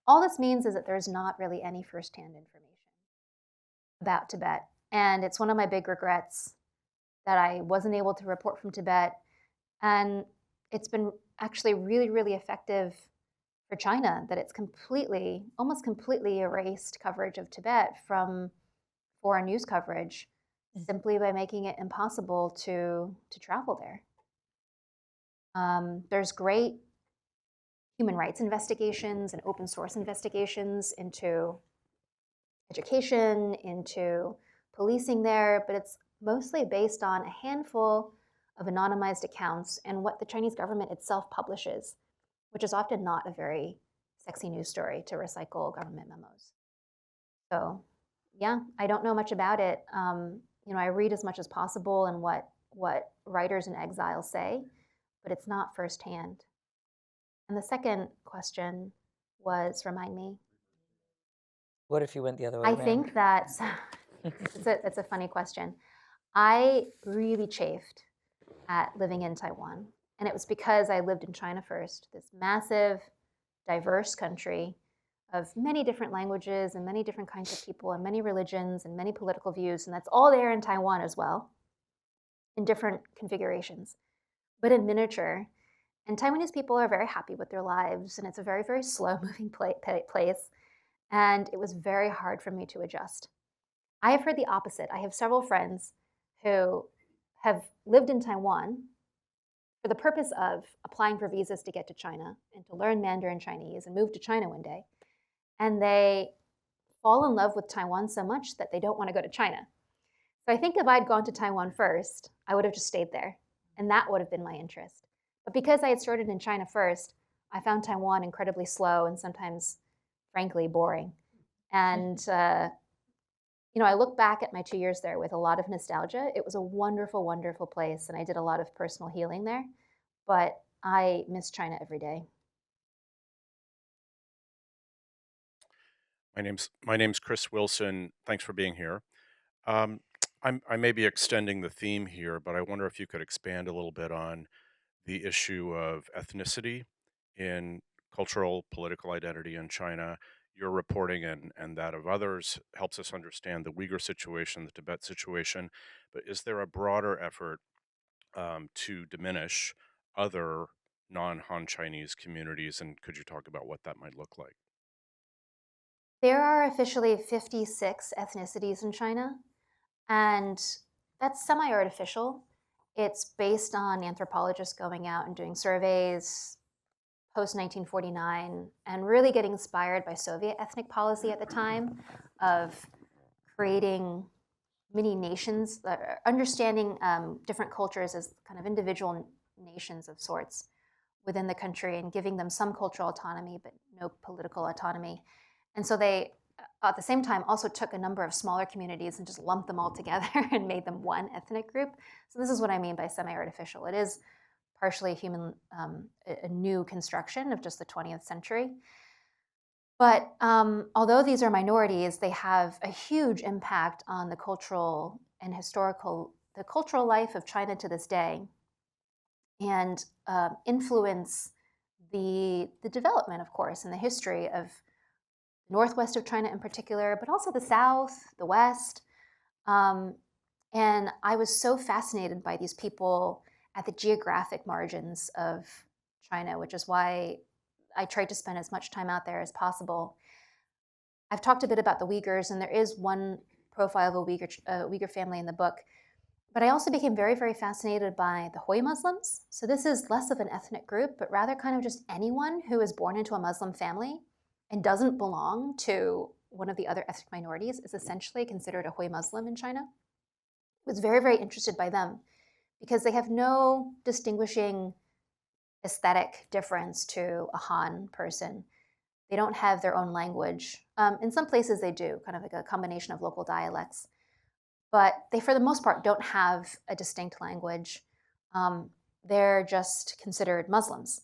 Speaker 3: All this means is that there's not really any firsthand information about Tibet. And it's one of my big regrets that I wasn't able to report from Tibet. And it's been actually really, really effective for China that it's almost completely erased coverage of Tibet from foreign news coverage simply by making it impossible to travel there. There's great human rights investigations and open source investigations into education, into policing there, but it's mostly based on a handful of anonymized accounts and what the Chinese government itself publishes, which is often not a very sexy news story, to recycle government memos. So yeah, I don't know much about it. I read as much as possible and what writers in exile say, but it's not firsthand. And the second question was, remind me.
Speaker 1: What if you went the other way
Speaker 3: I
Speaker 1: around?
Speaker 3: think that it's a funny question. I really chafed at living in Taiwan, and it was because I lived in China first, this massive, diverse country of many different languages and many different kinds of people and many religions and many political views, and that's all there in Taiwan as well, in different configurations, but in miniature. And Taiwanese people are very happy with their lives, and it's a very, very slow-moving place, and it was very hard for me to adjust. I have heard the opposite. I have several friends who have lived in Taiwan for the purpose of applying for visas to get to China and to learn Mandarin Chinese and move to China one day. And they fall in love with Taiwan so much that they don't want to go to China. So I think if I'd gone to Taiwan first, I would have just stayed there. And that would have been my interest. But because I had started in China first, I found Taiwan incredibly slow and sometimes, frankly, boring. And I look back at my 2 years there with a lot of nostalgia. It was a wonderful, wonderful place, and I did a lot of personal healing there. But I miss China every day.
Speaker 7: My name's Chris Wilson. Thanks for being here. Um, I may be extending the theme here, but I wonder if you could expand a little bit on the issue of ethnicity in cultural political identity in China. Your reporting and that of others helps us understand the Uyghur situation, the Tibet situation. But is there a broader effort to diminish other non-Han Chinese communities, and could you talk about what that might look like?
Speaker 3: There are officially 56 ethnicities in China, and that's semi artificial. It's based on anthropologists going out and doing surveys post 1949 and really getting inspired by Soviet ethnic policy at the time of creating mini nations, understanding different cultures as kind of individual nations of sorts within the country and giving them some cultural autonomy but no political autonomy. And so they, at the same time, also took a number of smaller communities and just lumped them all together and made them one ethnic group. So this is what I mean by semi-artificial. It is partially a new construction of just the 20th century. But although these are minorities, they have a huge impact on the cultural and the cultural life of China to this day, and influence the development, of course, and the history of northwest of China in particular, but also the south, the west. And I was so fascinated by these people at the geographic margins of China, which is why I tried to spend as much time out there as possible. I've talked a bit about the Uyghurs, and there is one profile of a Uyghur family in the book. But I also became very, very fascinated by the Hui Muslims. So this is less of an ethnic group, but rather kind of just anyone who is born into a Muslim family and doesn't belong to one of the other ethnic minorities is essentially considered a Hui Muslim in China. I was very, very interested by them because they have no distinguishing aesthetic difference to a Han person. They don't have their own language. In some places they do, kind of like a combination of local dialects. But they, for the most part, don't have a distinct language. They're just considered Muslims.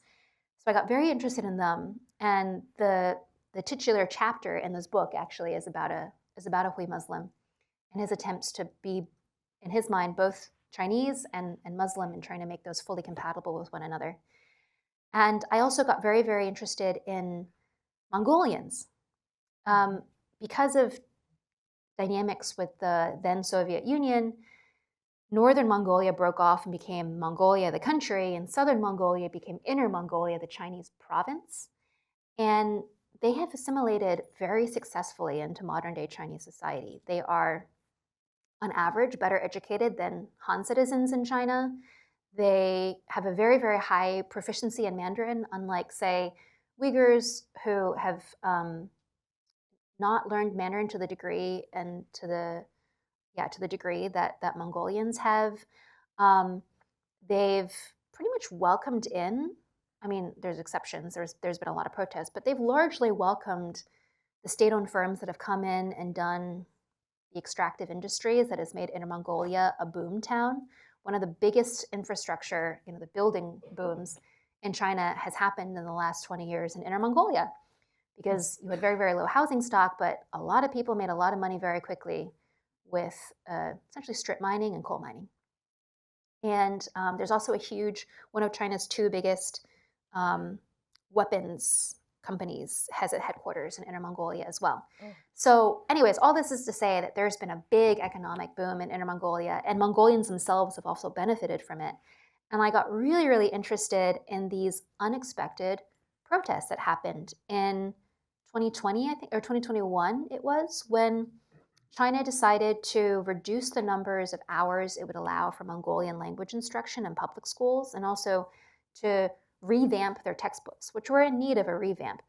Speaker 3: So I got very interested in them. And the titular chapter in this book actually is about a Hui Muslim and his attempts to be, in his mind, both Chinese and Muslim, and trying to make those fully compatible with one another. And I also got very, very interested in Mongolians. Because of dynamics with the then Soviet Union, Northern Mongolia broke off and became Mongolia, the country, and Southern Mongolia became Inner Mongolia, the Chinese province. And they have assimilated very successfully into modern-day Chinese society. They are, on average, better educated than Han citizens in China. They have a very, very high proficiency in Mandarin, unlike, say, Uyghurs who have not learned Mandarin to the degree and to the degree that Mongolians have. They've pretty much welcomed in. I mean, there's exceptions. There's been a lot of protests, but they've largely welcomed the state-owned firms that have come in and done the extractive industries that has made Inner Mongolia a boom town. One of the biggest infrastructure, the building booms in China has happened in the last 20 years in Inner Mongolia, because you had very, very low housing stock, but a lot of people made a lot of money very quickly with essentially strip mining and coal mining. And there's also one of China's two biggest weapons companies has its headquarters in Inner Mongolia as well. So anyways, all this is to say that there's been a big economic boom in Inner Mongolia, and Mongolians themselves have also benefited from it. And I got really, really interested in these unexpected protests that happened in 2020, I think, or 2021 it was, when China decided to reduce the numbers of hours it would allow for Mongolian language instruction in public schools, and also to revamp their textbooks, which were in need of a revamp,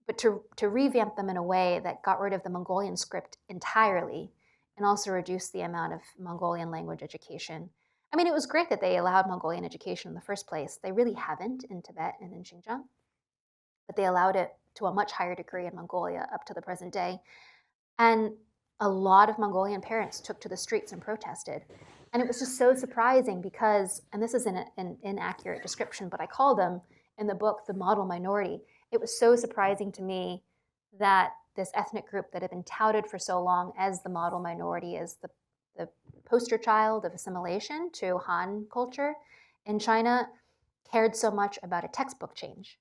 Speaker 3: but to revamp them in a way that got rid of the Mongolian script entirely and also reduced the amount of Mongolian language education. I mean, it was great that they allowed Mongolian education in the first place. They really haven't in Tibet and in Xinjiang, but they allowed it to a much higher degree in Mongolia up to the present day. And a lot of Mongolian parents took to the streets and protested. And it was just so surprising because, and this is an inaccurate description, but I call them in the book the model minority. It was so surprising to me that this ethnic group that had been touted for so long as the model minority, as the poster child of assimilation to Han culture in China, cared so much about a textbook change.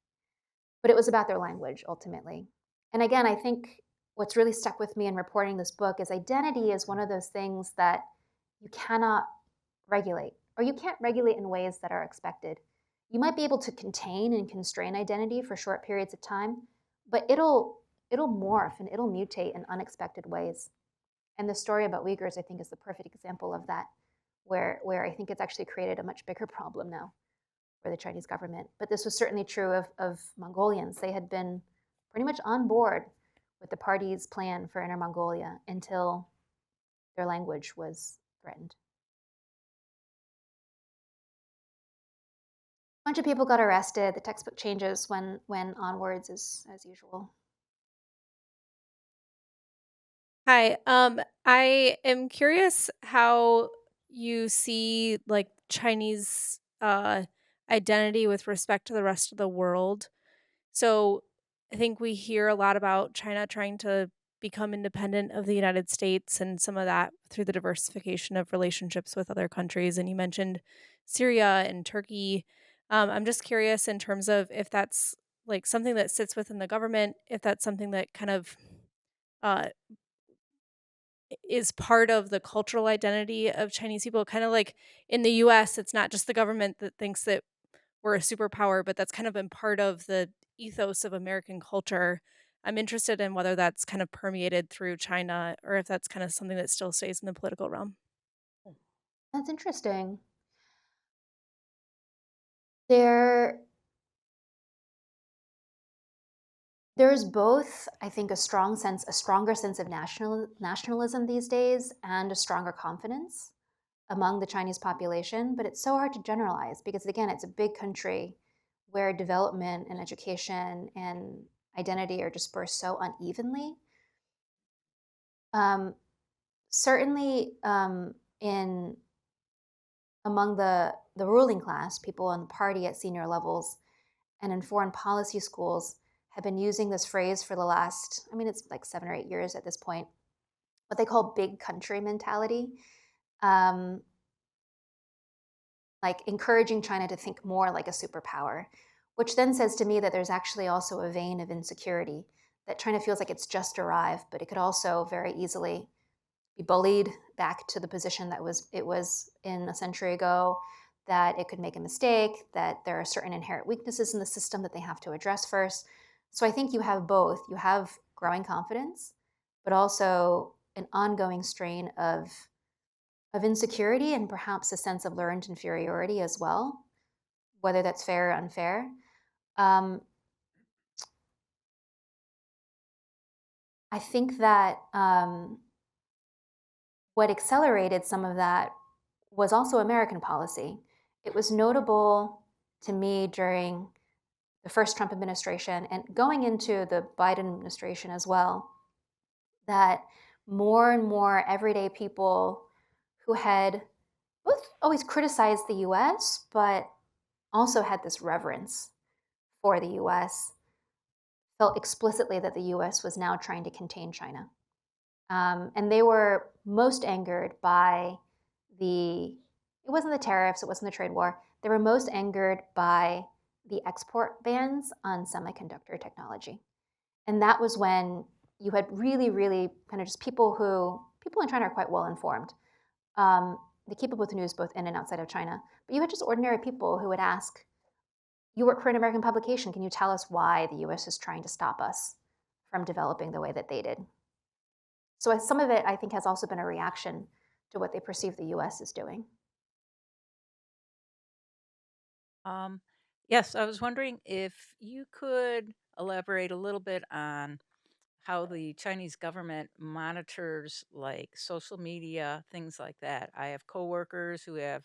Speaker 3: But it was about their language ultimately. And again, I think what's really stuck with me in reporting this book is identity is one of those things that you cannot regulate, or you can't regulate in ways that are expected. You might be able to contain and constrain identity for short periods of time, but it'll morph and it'll mutate in unexpected ways. And the story about Uyghurs, I think, is the perfect example of that, where I think it's actually created a much bigger problem now for the Chinese government. But this was certainly true of Mongolians. They had been pretty much on board with the party's plan for Inner Mongolia until their language was threatened. A bunch of people got arrested. The textbook changes when onwards as usual.
Speaker 8: Hi. I am curious how you see like Chinese identity with respect to the rest of the world. So I think we hear a lot about China trying to become independent of the United States and some of that through the diversification of relationships with other countries. And you mentioned Syria and Turkey. I'm just curious in terms of if that's like something that sits within the government, if that's something that kind of uh, is part of the cultural identity of Chinese people. Kind of like in the US, it's not just the government that thinks that we're a superpower, but that's kind of been part of the ethos of American culture. I'm interested in whether that's kind of permeated through China or if that's kind of something that still stays in the political realm.
Speaker 3: That's interesting. There's both, I think, a stronger sense of nationalism these days and a stronger confidence among the Chinese population, but it's so hard to generalize because again, it's a big country where development and education and identity are dispersed so unevenly. Certainly, in among the ruling class, people in the party at senior levels and in foreign policy schools have been using this phrase for the last, I mean, it's like 7 or 8 years at this point, what they call big country mentality, um, like encouraging China to think more like a superpower, which then says to me that there's actually also a vein of insecurity, that China feels like it's just arrived, but it could also very easily be bullied back to the position that it was in a century ago, that it could make a mistake, that there are certain inherent weaknesses in the system that they have to address first. So I think you have both. You have growing confidence, but also an ongoing strain of insecurity and perhaps a sense of learned inferiority as well, whether that's fair or unfair. I think that what accelerated some of that was also American policy. It was notable to me during the first Trump administration and going into the Biden administration as well, that more and more everyday people who had both always criticized the US, but also had this reverence for the US, felt explicitly that the US was now trying to contain China. And they were most angered by it wasn't the tariffs, it wasn't the trade war. They were most angered by the export bans on semiconductor technology. And that was when you had really, really kind of just people in China are quite well informed. They keep up with the news both in and outside of China. But you had just ordinary people who would ask, you work for an American publication, can you tell us why the US is trying to stop us from developing the way that they did? So some of it, I think, has also been a reaction to what they perceive the US is doing.
Speaker 9: Yes, I was wondering if you could elaborate a little bit on how the Chinese government monitors like social media, things like that. I have coworkers who have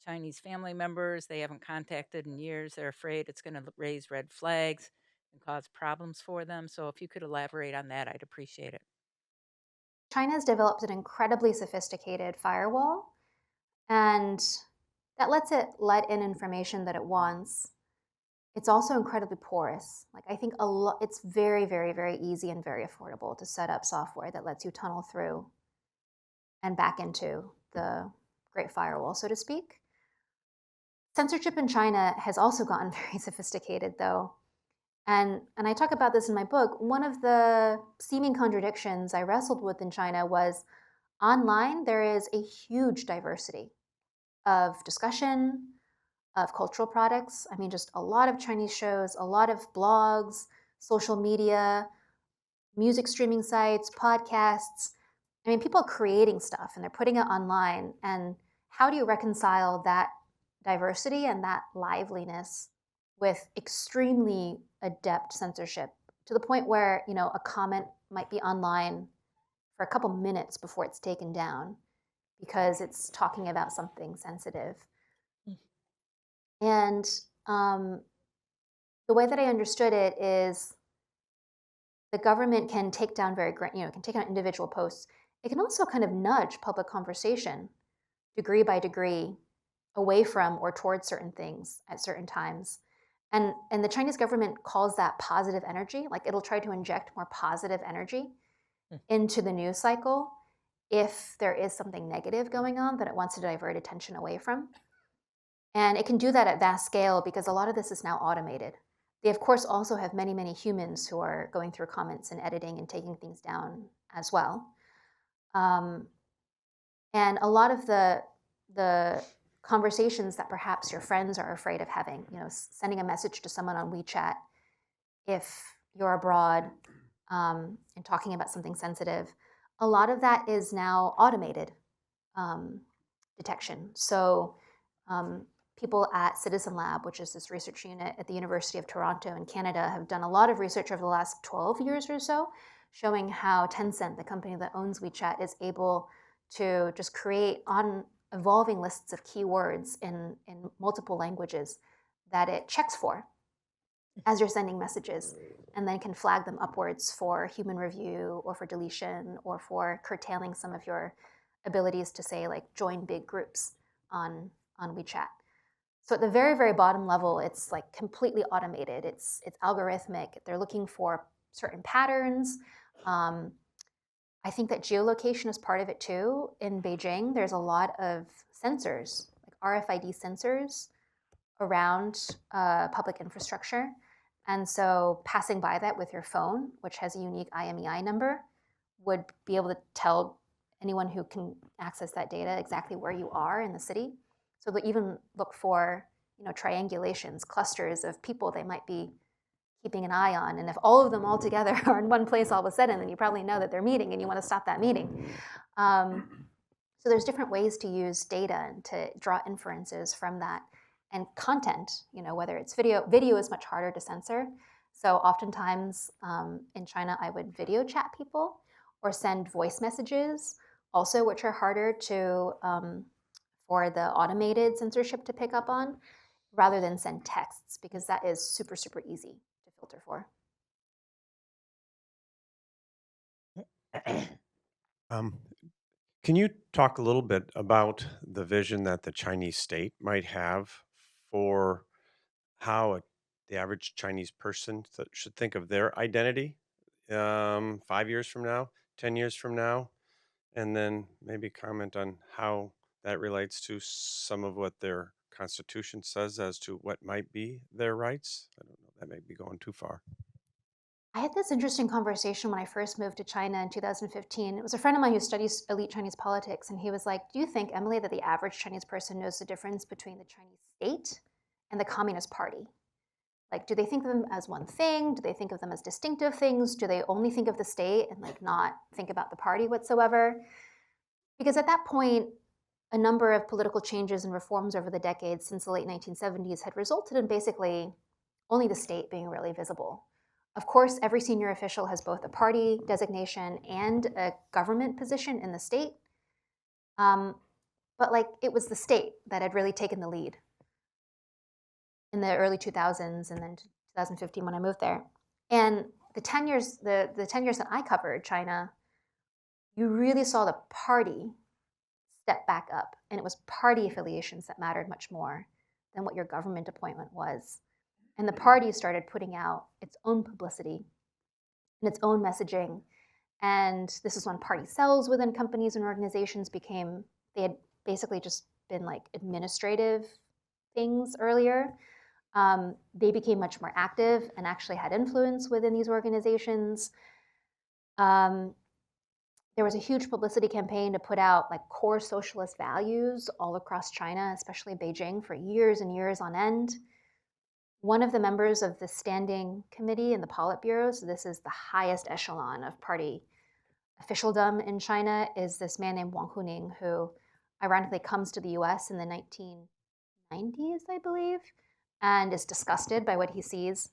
Speaker 9: Chinese family members they haven't contacted in years. They're afraid it's going to raise red flags and cause problems for them. So if you could elaborate on that, I'd appreciate it.
Speaker 3: China's developed an incredibly sophisticated firewall, and that lets it let in information that it wants it's also incredibly porous. Like I think it's very, very, very easy and very affordable to set up software that lets you tunnel through and back into the Great Firewall, so to speak. Censorship in China has also gotten very sophisticated, though. And I talk about this in my book. One of the seeming contradictions I wrestled with in China was online, there is a huge diversity of discussion, of cultural products. I mean, just a lot of Chinese shows, a lot of blogs, social media, music streaming sites, podcasts. I mean, people are creating stuff and they're putting it online. And how do you reconcile that diversity and that liveliness with extremely adept censorship to the point where, you know, a comment might be online for a couple minutes before it's taken down because it's talking about something sensitive. And the way that I understood it is the government can take down can take down individual posts. It can also kind of nudge public conversation degree by degree away from or towards certain things at certain times. And the Chinese government calls that positive energy. Like it'll try to inject more positive energy into the news cycle if there is something negative going on that it wants to divert attention away from. And it can do that at vast scale because a lot of this is now automated. They, of course, also have many, many humans who are going through comments and editing and taking things down as well. And a lot of the conversations that perhaps your friends are afraid of having, you know, sending a message to someone on WeChat if you're abroad and talking about something sensitive, a lot of that is now automated detection. So people at Citizen Lab, which is this research unit at the University of Toronto in Canada, have done a lot of research over the last 12 years or so, showing how Tencent, the company that owns WeChat, is able to just create on evolving lists of keywords in multiple languages that it checks for as you're sending messages, and then can flag them upwards for human review or for deletion or for curtailing some of your abilities to say, like, join big groups on WeChat. So at the very, very bottom level, it's like completely automated. It's algorithmic. They're looking for certain patterns. I think that geolocation is part of it too. In Beijing, there's a lot of sensors, like RFID sensors around public infrastructure. And so passing by that with your phone, which has a unique IMEI number, would be able to tell anyone who can access that data exactly where you are in the city. So they'll even look for, you know, triangulations, clusters of people they might be keeping an eye on. And if all of them all together are in one place all of a sudden, then you probably know that they're meeting and you want to stop that meeting. So there's different ways to use data and to draw inferences from that. And content, you know, whether it's video is much harder to censor. So oftentimes in China, I would video chat people or send voice messages also, which are harder to for the automated censorship to pick up on, rather than send texts, because that is super, super easy to filter for.
Speaker 10: Can you talk a little bit about the vision that the Chinese state might have for how the average Chinese person should think of their identity 5 years from now, 10 years from now? And then maybe comment on how that relates to some of what their constitution says as to what might be their rights. I don't know, that may be going too far.
Speaker 3: I had this interesting conversation when I first moved to China in 2015. It was a friend of mine who studies elite Chinese politics, and he was like, do you think, Emily, that the average Chinese person knows the difference between the Chinese state and the Communist Party? Like, do they think of them as one thing? Do they think of them as distinctive things? Do they only think of the state and like not think about the party whatsoever? Because at that point, a number of political changes and reforms over the decades since the late 1970s had resulted in basically only the state being really visible. Of course, every senior official has both a party designation and a government position in the state. But like, it was the state that had really taken the lead in the early 2000s and then 2015 when I moved there. And the 10 years that I covered China, you really saw the party step back up. And it was party affiliations that mattered much more than what your government appointment was. And the party started putting out its own publicity and its own messaging. And this is when party cells within companies and organizations became, they had basically just been like administrative things earlier. They became much more active and actually had influence within these organizations. There was a huge publicity campaign to put out like core socialist values all across China, especially Beijing, for years and years on end. One of the members of the standing committee in the Politburo, so this is the highest echelon of party officialdom in China, is this man named Wang Huning, who ironically comes to the US in the 1990s, I believe, and is disgusted by what he sees,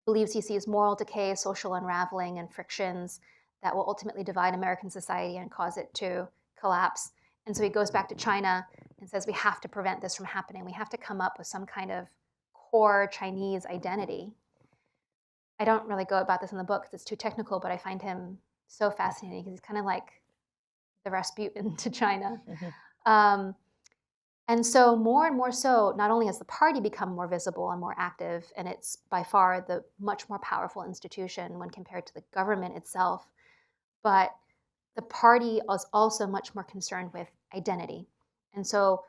Speaker 3: believes he sees moral decay, social unraveling, and frictions that will ultimately divide American society and cause it to collapse. And so he goes back to China and says, we have to prevent this from happening. We have to come up with some kind of core Chinese identity. I don't really go about this in the book because it's too technical, but I find him so fascinating because he's kind of like the Rasputin to China. And so more and more so, not only has the party become more visible and more active, and it's by far the much more powerful institution when compared to the government itself, but the party is also much more concerned with identity. And so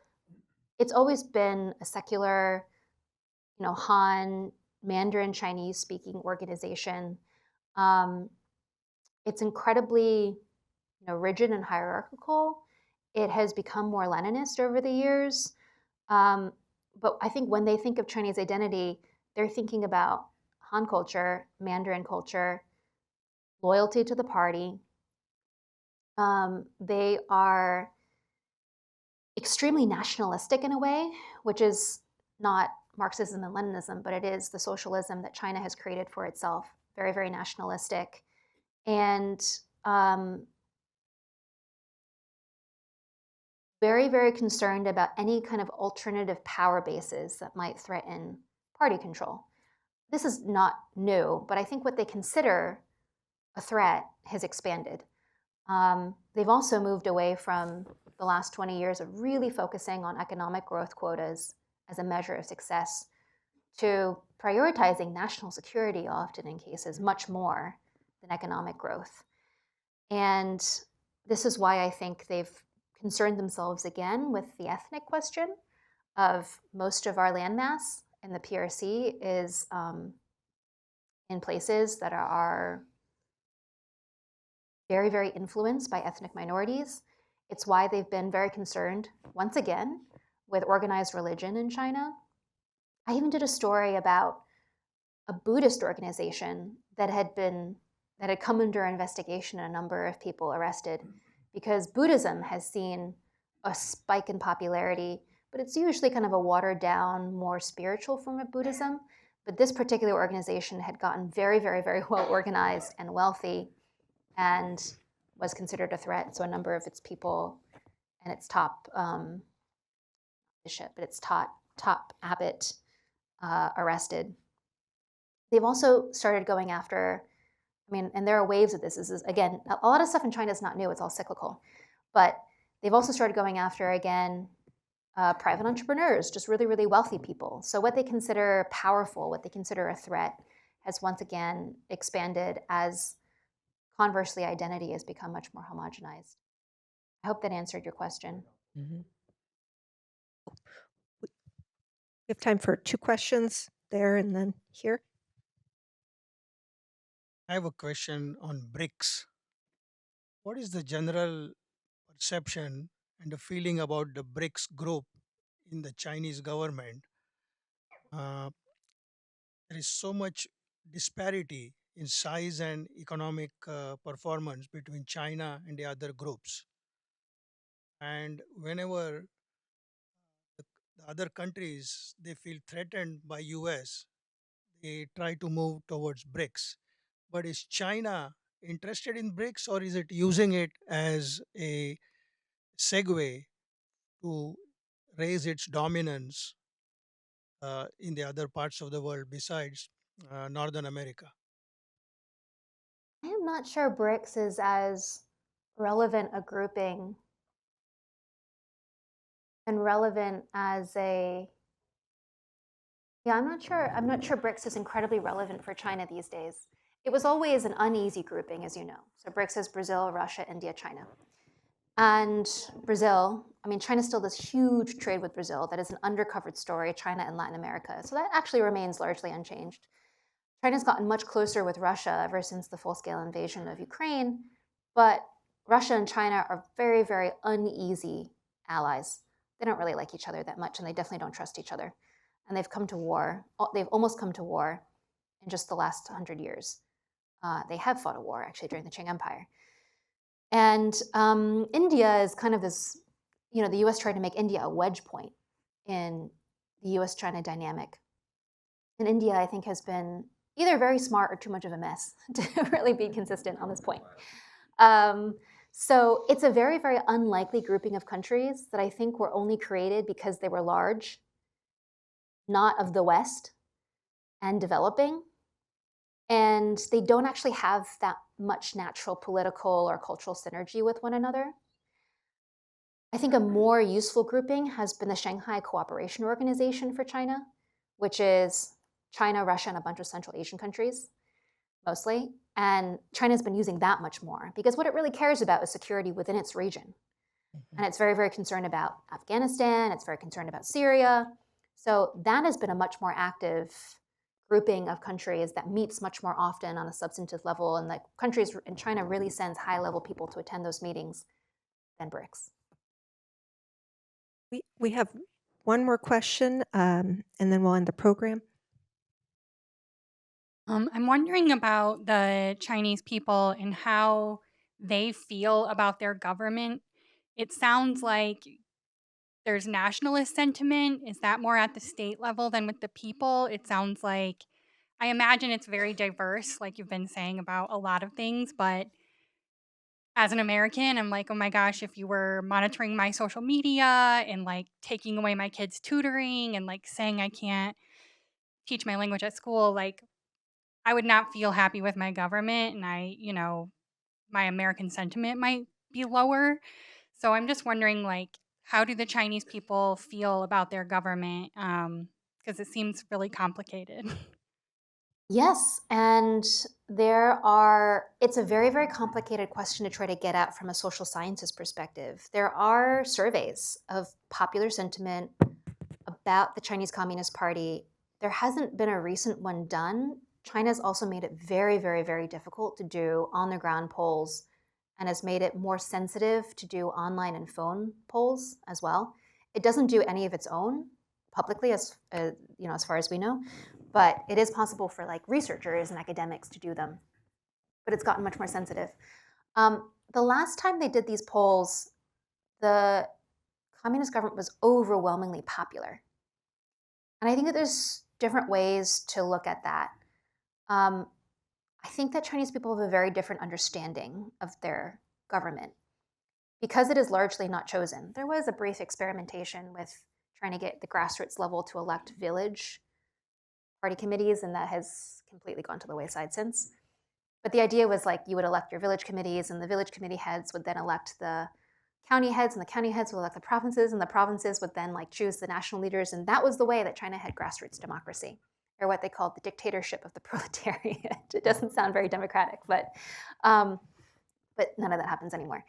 Speaker 3: it's always been a secular, Han, Mandarin Chinese speaking organization. It's incredibly, rigid and hierarchical. It has become more Leninist over the years. But I think when they think of Chinese identity, they're thinking about Han culture, Mandarin culture, loyalty to the party. They are extremely nationalistic in a way, which is not Marxism and Leninism, but it is the socialism that China has created for itself. Very, very nationalistic. And very, very concerned about any kind of alternative power bases that might threaten party control. This is not new, but I think what they consider a threat has expanded. They've also moved away from the last 20 years of really focusing on economic growth quotas as a measure of success to prioritizing national security often in cases much more than economic growth. And this is why I think they've concerned themselves again with the ethnic question of most of our landmass in the PRC is in places that are very, very influenced by ethnic minorities. It's why they've been very concerned, once again, with organized religion in China. I even did a story about a Buddhist organization that had come under investigation and a number of people arrested because Buddhism has seen a spike in popularity, but it's usually kind of a watered down, more spiritual form of Buddhism. But this particular organization had gotten very, very, very well organized and wealthy and was considered a threat. So a number of its people and its top bishop, but its top abbot arrested. They've also started going after, and there are waves of this. This is, again, a lot of stuff in China is not new, it's all cyclical. But they've also started going after, again, private entrepreneurs, just really, really wealthy people. So what they consider powerful, what they consider a threat, has once again expanded as conversely identity has become much more homogenized. I hope that answered your question.
Speaker 6: Mhm.
Speaker 4: We have time for 2 questions there and then here.
Speaker 11: I have a question on BRICS. What is the general perception and the feeling about the BRICS group in the Chinese government? Uh, there is so much disparity in size and economic performance between China and the other groups. And whenever the other countries they feel threatened by US, they try to move towards BRICS. But is China interested in BRICS or is it using it as a segue to raise its dominance in the other parts of the world besides Northern America?
Speaker 3: I am not sure BRICS is as relevant a grouping and relevant as a Yeah, I'm not sure. I'm not sure BRICS is incredibly relevant for China these days. It was always an uneasy grouping, as you know. So BRICS is Brazil, Russia, India, China. And Brazil, I mean, China still does huge trade with Brazil. That is an undercovered story, China and Latin America. So that actually remains largely unchanged. China's gotten much closer with Russia ever since the full-scale invasion of Ukraine, but Russia and China are very, very uneasy allies. They don't really like each other that much, and they definitely don't trust each other. And they've come to war. They've almost come to war in just the last 100 years. They have fought a war, actually, during the Qing Empire. And India is kind of this, the US tried to make India a wedge point in the US-China dynamic. And India, I think, has been either very smart or too much of a mess to really be consistent on this point. So it's a very, very unlikely grouping of countries that I think were only created because they were large, not of the West, and developing. And they don't actually have that much natural political or cultural synergy with one another. I think a more useful grouping has been the Shanghai Cooperation Organization for China, which is China, Russia, and a bunch of Central Asian countries, mostly. And China's been using that much more because what it really cares about is security within its region. And it's very, very concerned about Afghanistan. It's very concerned about Syria. So that has been a much more active grouping of countries that meets much more often on a substantive level. And the countries in China really sends high-level people to attend those meetings than BRICS.
Speaker 4: We have one more question, and then we'll end the program.
Speaker 12: I'm wondering about the Chinese people and how they feel about their government. It sounds like there's nationalist sentiment. Is that more at the state level than with the people? It sounds like, I imagine it's very diverse, like you've been saying about a lot of things, but as an American, I'm like, oh my gosh, if you were monitoring my social media and like taking away my kids' tutoring and like saying I can't teach my language at school, like I would not feel happy with my government, and my American sentiment might be lower. So I'm just wondering, like, how do the Chinese people feel about their government? Because it seems really complicated.
Speaker 3: Yes, and it's a very, very complicated question to try to get at from a social sciences perspective. There are surveys of popular sentiment about the Chinese Communist Party. There hasn't been a recent one done. China's also made it very, very, very difficult to do on-the-ground polls and has made it more sensitive to do online and phone polls as well. It doesn't do any of its own publicly, as far as we know, but it is possible for like researchers and academics to do them. But it's gotten much more sensitive. The last time they did these polls, the communist government was overwhelmingly popular. And I think that there's different ways to look at that. I think that Chinese people have a very different understanding of their government because it is largely not chosen. There was a brief experimentation with trying to get the grassroots level to elect village party committees, and that has completely gone to the wayside since. But the idea was like you would elect your village committees, and the village committee heads would then elect the county heads, and the county heads would elect the provinces, and the provinces would then like choose the national leaders. And that was the way that China had grassroots democracy, or what they called the dictatorship of the proletariat. It doesn't sound very democratic, but none of that happens anymore.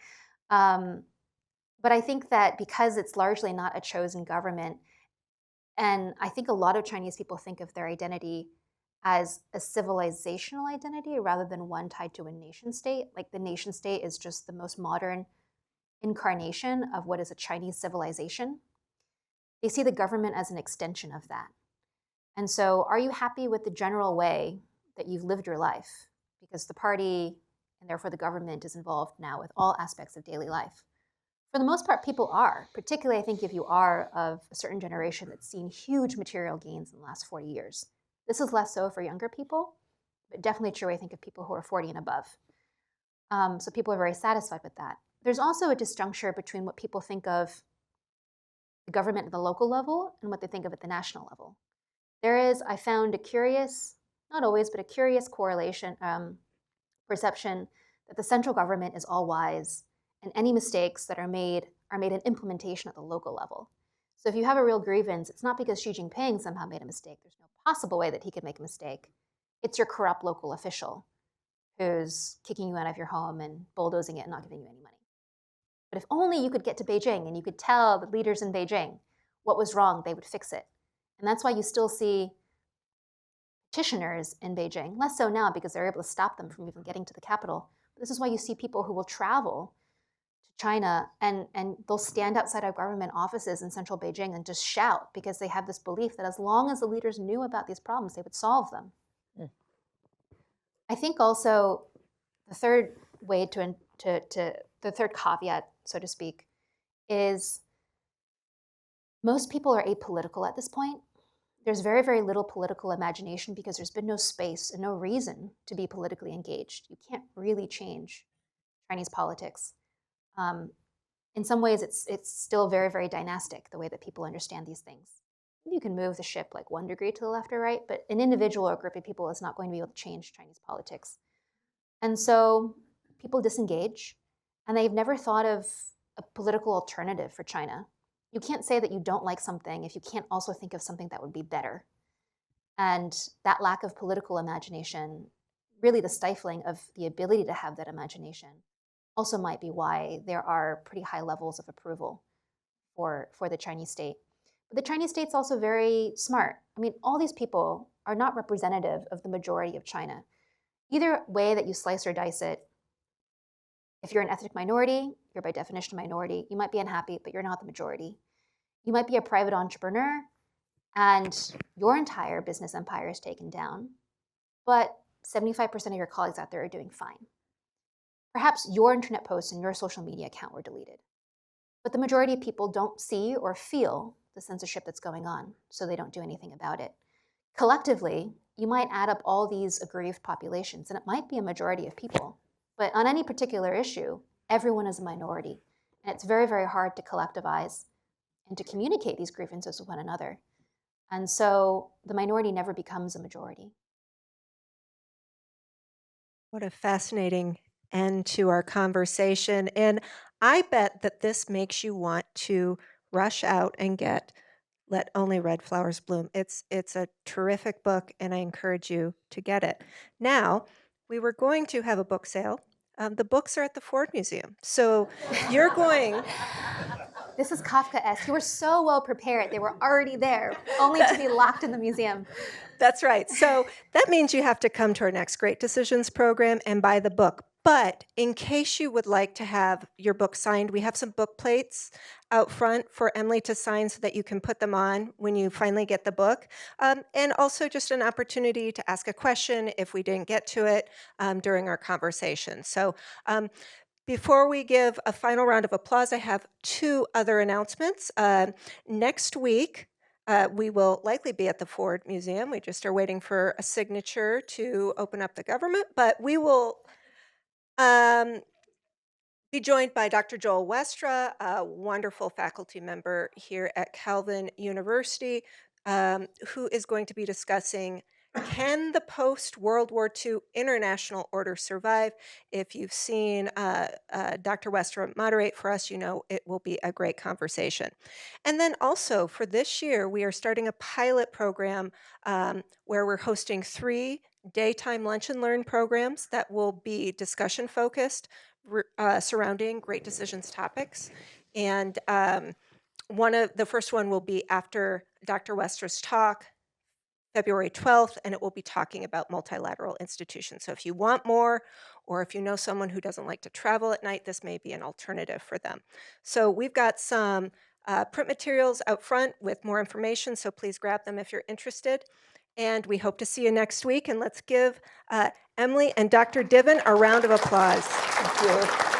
Speaker 3: But I think that because it's largely not a chosen government, and I think a lot of Chinese people think of their identity as a civilizational identity rather than one tied to a nation state. Like the nation state is just the most modern incarnation of what is a Chinese civilization. They see the government as an extension of that. And so are you happy with the general way that you've lived your life? Because the party, and therefore the government, is involved now with all aspects of daily life. For the most part, people are, particularly I think if you are of a certain generation that's seen huge material gains in the last 40 years. This is less so for younger people, but definitely true, I think, of people who are 40 and above. So people are very satisfied with that. There's also a disjuncture between what people think of the government at the local level and what they think of at the national level. There is, I found, a curious, not always, but a curious correlation, perception that the central government is all wise, and any mistakes that are made in implementation at the local level. So if you have a real grievance, it's not because Xi Jinping somehow made a mistake. There's no possible way that he could make a mistake. It's your corrupt local official who's kicking you out of your home and bulldozing it and not giving you any money. But if only you could get to Beijing and you could tell the leaders in Beijing what was wrong, they would fix it. And that's why you still see petitioners in Beijing, less so now because they're able to stop them from even getting to the capital. But this is why you see people who will travel to China and they'll stand outside of government offices in central Beijing and just shout because they have this belief that as long as the leaders knew about these problems, they would solve them. Mm. I think also the third way the third caveat, so to speak, is most people are apolitical at this point. There's very, very little political imagination because there's been no space and no reason to be politically engaged. You can't really change Chinese politics. In some ways, it's still very, very dynastic, the way that people understand these things. You can move the ship like 1 degree to the left or right, but an individual or a group of people is not going to be able to change Chinese politics. And so people disengage, and they've never thought of a political alternative for China. You can't say that you don't like something if you can't also think of something that would be better. And that lack of political imagination, really the stifling of the ability to have that imagination, also might be why there are pretty high levels of approval for the Chinese state. But the Chinese state's also very smart. I mean, all these people are not representative of the majority of China. Either way that you slice or dice it, if you're an ethnic minority, you're by definition a minority. You might be unhappy, but you're not the majority. You might be a private entrepreneur, and your entire business empire is taken down, but 75% of your colleagues out there are doing fine. Perhaps your internet posts and your social media account were deleted, but the majority of people don't see or feel the censorship that's going on, so they don't do anything about it. Collectively, you might add up all these aggrieved populations, and it might be a majority of people. But on any particular issue, everyone is a minority. And it's very, very hard to collectivize and to communicate these grievances with one another. And so the minority never becomes a majority.
Speaker 4: What a fascinating end to our conversation. And I bet that this makes you want to rush out and get Let Only Red Flowers Bloom. It's a terrific book, and I encourage you to get it. Now, we were going to have a book sale. The books are at the Ford Museum. So you're going...
Speaker 3: This is Kafkaesque. You were so well prepared. They were already there, only to be locked in the museum.
Speaker 4: That's right. So that means you have to come to our next Great Decisions program and buy the book. But in case you would like to have your book signed, we have some book plates out front for Emily to sign so that you can put them on when you finally get the book. And also just an opportunity to ask a question if we didn't get to it during our conversation. So before we give a final round of applause, I have 2 other announcements. Next week, we will likely be at the Ford Museum. We just are waiting for a signature to open up the government, but we will be joined by Dr. Joel Westra, a wonderful faculty member here at Calvin University, who is going to be discussing, can the post-World War II international order survive? If you've seen Dr. Westra moderate for us, you know it will be a great conversation. And then also for this year, we are starting a pilot program where we're hosting 3 daytime lunch and learn programs that will be discussion focused surrounding Great Decisions topics. And the first one will be after Dr. Westra's talk, February 12th, and it will be talking about multilateral institutions. So if you want more, or if you know someone who doesn't like to travel at night, this may be an alternative for them. So we've got some print materials out front with more information, so please grab them if you're interested. And we hope to see you next week. And let's give Emily and Dr. Diven a round of applause.
Speaker 1: Thank you.